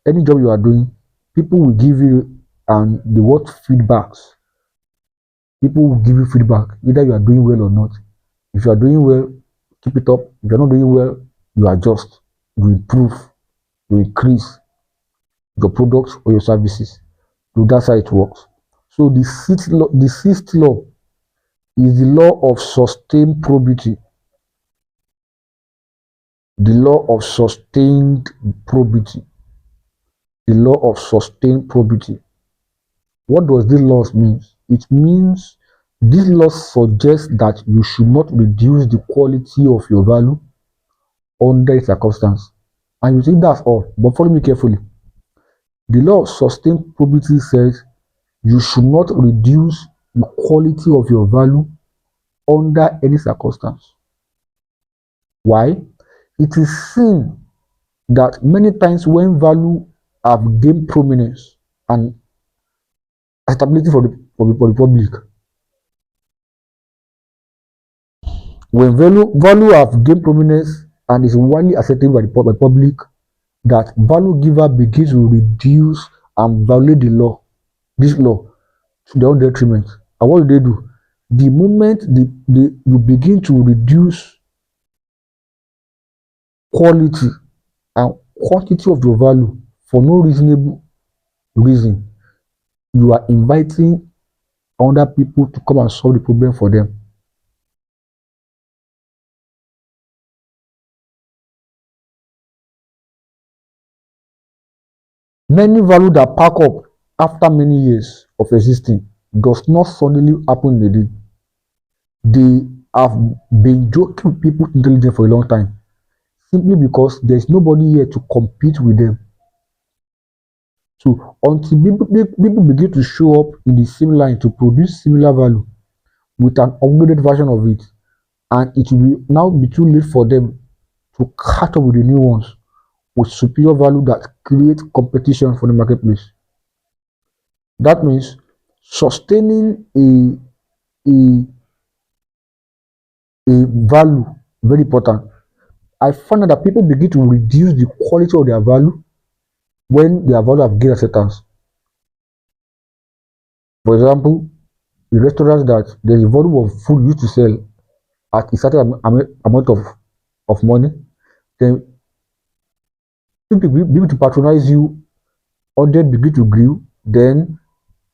Any job you are doing, people will give you the word feedbacks. People will give you feedback, either you are doing well or not. If you are doing well, keep it up. If you are not doing well, you adjust, you improve, you increase your products or your services. So that's how it works. So the sixth law is the law of sustained probity. The law of sustained probity. The law of sustained probity. What does this law mean? It means this law suggests that you should not reduce the quality of your value under circumstance. And you think that's all, but follow me carefully. The law of sustained probity says you should not reduce the quality of your value under any circumstance. Why? It is seen that many times when value have gained prominence and stability for the public, when value have gained prominence and is widely accepted by the public, that value giver begins to reduce and violate this law to their own detriment. And what do? The moment you begin to reduce quality and quantity of your value for no reasonable reason, you are inviting other people to come and solve the problem for them. Many value that pack up after many years of existing does not suddenly happen in a day. They have been joking people intelligent for a long time, simply because there's nobody here to compete with them. So until people begin to show up in the same line to produce similar value with an upgraded version of it, and it will now be too late for them to catch up with the new ones with superior value that create competition for the marketplace. That means sustaining a value very important. I found that people begin to reduce the quality of their value when their value have gained acceptance. For example, the restaurants that there's a volume of food used to sell at a certain amount of money, then people begin to patronize you, or then begin to grill, then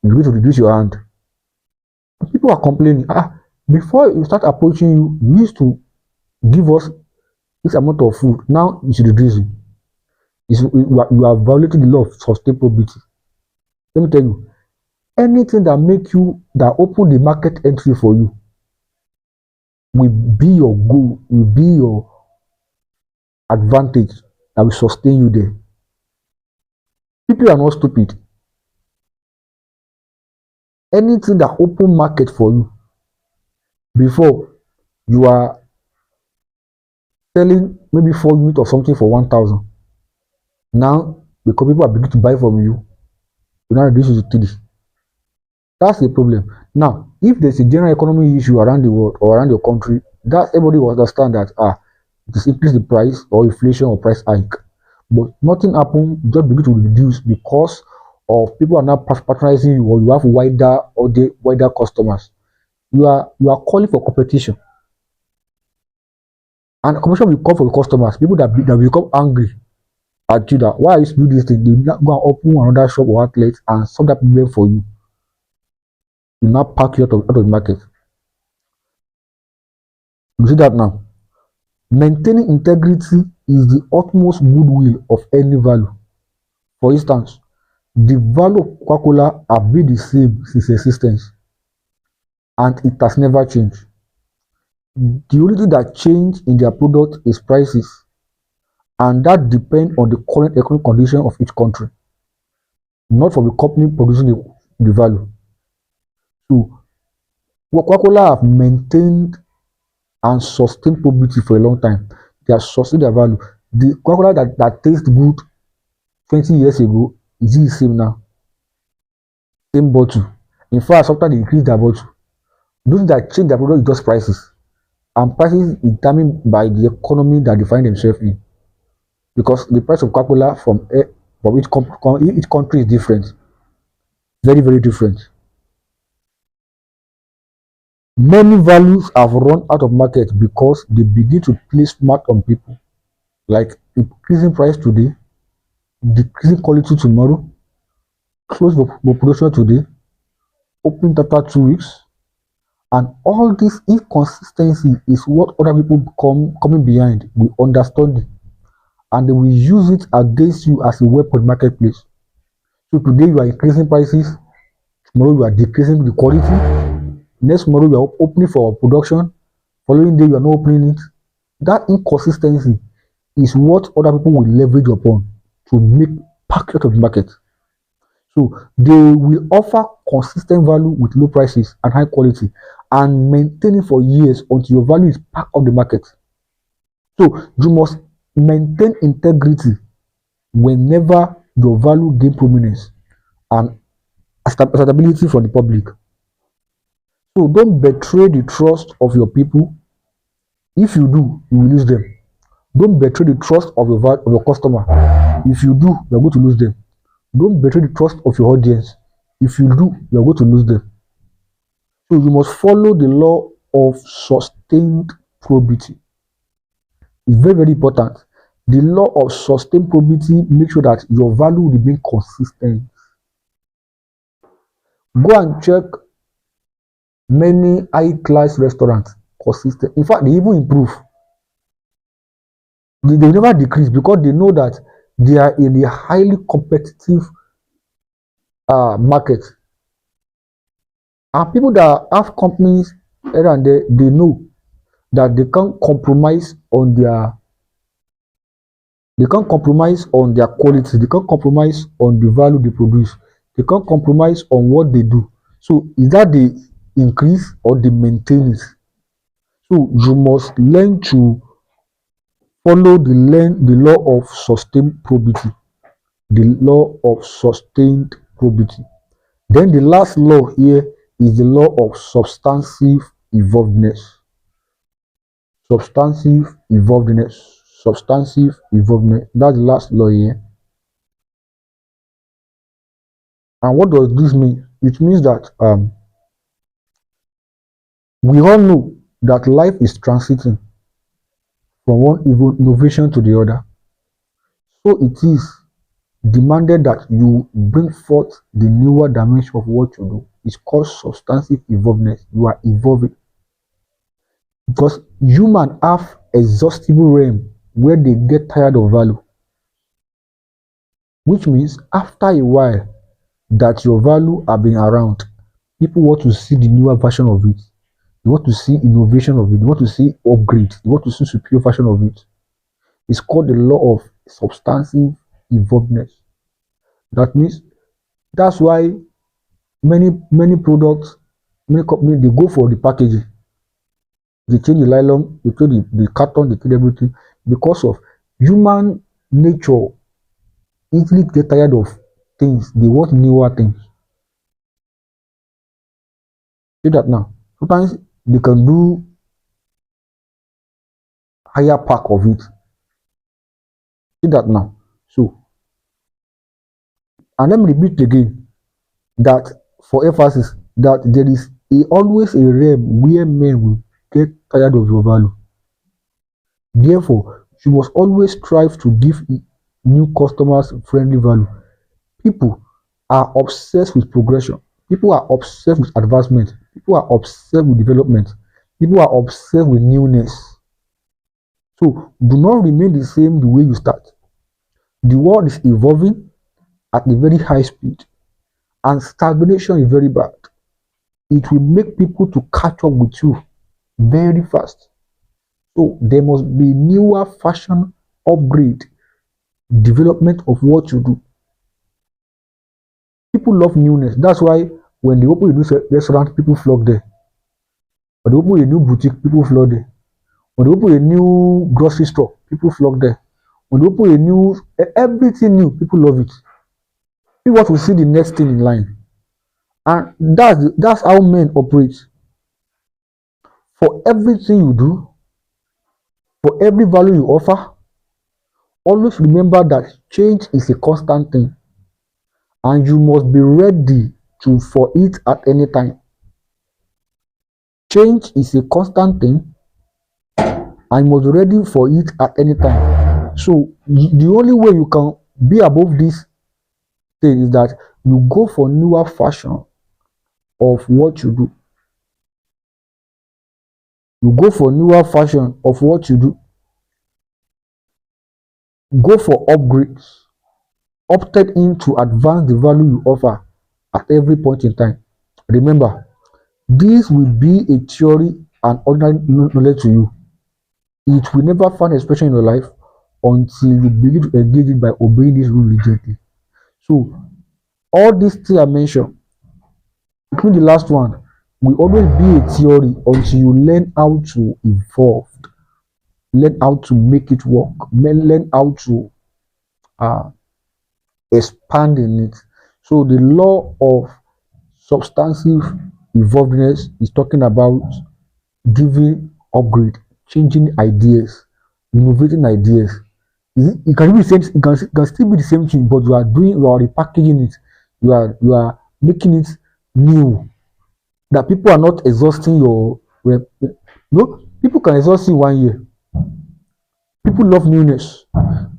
you begin to reduce your hand. People are complaining, before you start approaching you used to give us this amount of food, now you should reduce it. You are violating the law of sustained probity. Let me tell you, anything that open the market entry for you will be your goal, will be your advantage that will sustain you there. People are not stupid. Anything that open market for you, before you are selling maybe 4 units of something for 1,000. Now, because people are beginning to buy from you now reduce it to 3. That's the problem. Now, if there's a general economy issue around the world or around your country, that everybody will understand that it is increase the price or inflation or price hike. But nothing happen, just begin to reduce because of people are now patronizing you, or you have wider customers. You are calling for competition. And competition will come for the customers, people that become angry at you that why are you doing this thing? They will not go and open another shop or outlet and solve that problem for you. You now pack you out of the market. You see that now? Maintaining integrity is the utmost goodwill of any value. For instance, the value of Coca-Cola have been the same since existence. and it has never changed. The only thing that changed in their product is prices, and that depends on the current economic condition of each country, not from the company producing the value. So Coca-Cola have maintained and sustained probity for a long time. They have sustained their value. The Coca-Cola that tastes good 20 years ago, is it the same now? Same bottle. In fact, sometimes they increase their bottle. Those that change their product is just prices. And prices is determined by the economy that they find themselves in. Because the price of Coca-Cola from each country is different. Very, very different. Many values have run out of market because they begin to play smart on people, like increasing price today, decreasing quality tomorrow, close production today, opening after 2 weeks, and all this inconsistency is what other people coming behind will understand, and they will use it against you as a weapon marketplace. So today you are increasing prices, tomorrow you are decreasing the quality, next tomorrow you are opening for production, following day you are not opening it. That inconsistency is what other people will leverage upon to make packet of the market. So they will offer consistent value with low prices and high quality and maintain it for years until your value is packed of the market. So you must maintain integrity whenever your value gain prominence and acceptability from the public. So don't betray the trust of your people. If you do, you will lose them. Don't betray the trust of your customer. If you do, you are going to lose them. Don't betray the trust of your audience. If you do, you are going to lose them. So you must follow the law of sustained probity. It's very, very important. The law of sustained probity makes sure that your value remains consistent. Go and check many high-class restaurants consistent. In fact, they even improve. They never decrease because they know that they are in a highly competitive market. And people that have companies here and there, they know that they can't compromise on their quality, they can't compromise on the value they produce, they can't compromise on what they do. So either they increase or they maintain it. So you must learn to follow the law of sustained probity. The law of sustained probity. Then the last law here is the law of substantive evolvedness. Substantive evolvedness. Substantive evolvedness. That's the last law here. And what does this mean? It means that we all know that life is transiting from one innovation to the other. So it is demanded that you bring forth the newer dimension of what you do. It's called substantive evolvedness. You are evolving. Because humans have exhaustible realm where they get tired of value. Which means after a while that your value have been around, people want to see the newer version of it. They want to see innovation of it. They want to see upgrade. They want to see superior version of it. It's called the law of substantive evolvedness. That means that's why many products, many companies, they go for the packaging. They change the nylon, they change the carton, they change everything because of human nature easily get tired of things. They want newer things. See that now. Sometimes they can do higher pack of it. See that now. So, and let me repeat again that for emphasis that there is always a realm where men will get tired of your value. Therefore, you must always strive to give new customers friendly value. People are obsessed with progression. People are obsessed with advancement. People are obsessed with development. People are obsessed with newness. So do not remain the same the way you start. The world is evolving at a very high speed, and stagnation is very bad. it will make people to catch up with you very fast. So there must be newer fashion, upgrade, development of what you do. People love newness. That's why when they open a new restaurant, people flock there. When they open a new boutique, people flock there. When they open a new grocery store, people flock there. When they open a new everything new, people love it. People want to see the next thing in line. And that's how men operate. For everything you do, for every value you offer, always remember that change is a constant thing, and you must be ready for it at any time. Change is a constant thing, and you must be ready for it at any time. So the only way you can be above this thing is that you go for newer fashion of what you do. You go for newer fashion of what you do. Go for upgrades. Opted in to advance the value you offer at every point in time. Remember, this will be a theory and ordinary knowledge to you. It will never find expression in your life until you begin to engage it by obeying this rule diligently. So, all these things I mentioned, including the last one, will always be a theory until you learn how to evolve, learn how to make it work, learn how to expand in it. So, the law of substantive evolvedness is talking about giving upgrade, changing ideas, innovating ideas. It can be the same, it can still be the same thing, but you are repackaging it, you are making it new. That people are not exhausting your no, people can exhaust you 1 year. People love newness.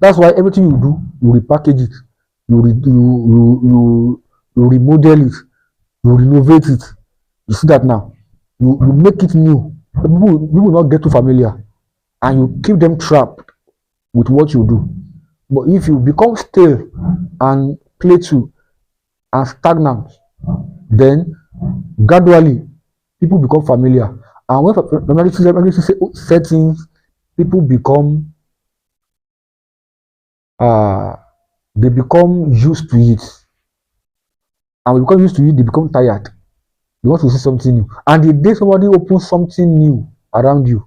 That's why everything you do, you repackage it, you remodel it, you renovate it. You see that now. You make it new. People will not get too familiar, and you keep them trapped with what you do. But if you become stale and plateau and stagnant, then gradually people become familiar. And when familiarity settings, people become they become used to it. And when they become used to it, they become tired. They want to see something new. And the day somebody opens something new around you,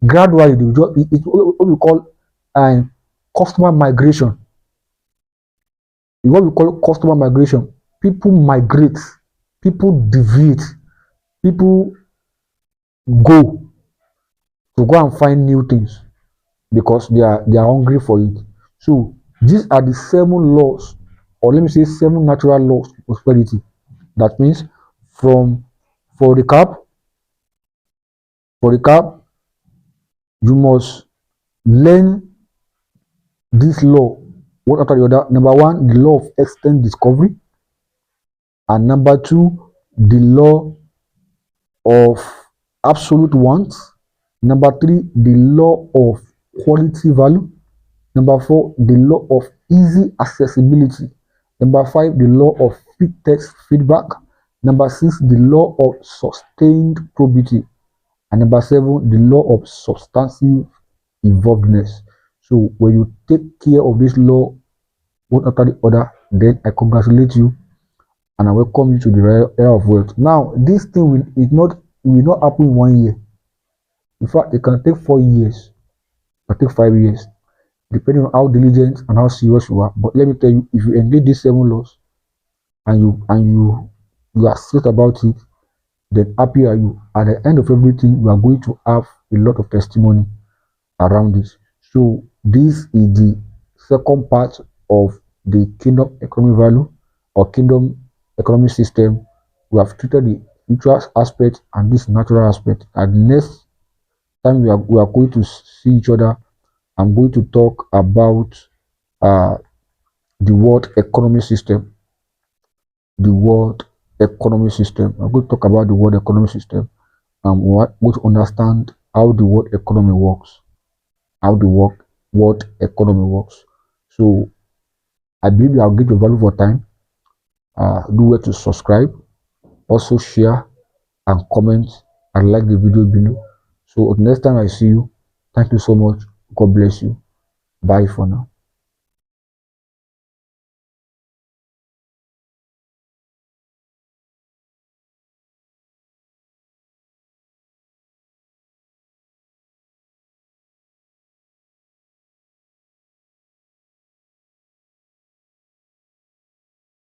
gradually they will just, it's what we call customer migration. It's what we call customer migration. People migrate, people deviate, people go and find new things because they are hungry for it. So these are the 7 laws, or let me say 7 natural laws of prosperity. That means for recap, you must learn this law one after the other. Number 1, the law of extent discovery, and number 2, the law of absolute want. Number 3, the law of quality value. Number 4, the law of easy accessibility. Number 5, the law of text feedback. Number 6, the law of sustained probity. And number 7, the law of substantive evolvedness. So when you take care of this law one after the other, then I congratulate you and I welcome you to the era of wealth. Now, this thing will not happen in 1 year. In fact, it can take 4 years, it can take 5 years, depending on how diligent and how serious you are. But let me tell you, if you engage these 7 laws and you are serious about it, then happy are you. At the end of everything, you are going to have a lot of testimony around this. So this is the second part of the kingdom economic value or kingdom economic system. We have treated the spiritual aspect and this natural aspect. And the next time we are going to see each other, I'm going to talk about the world economic system. The world economic system. I'm going to talk about the world economic system and we're going to understand how the world economy works. How the world economy works. So I believe I'll give you value for time. Do well to subscribe Also share and comment and like the video below. So next time I see you, thank you so much. God bless you. Bye for now.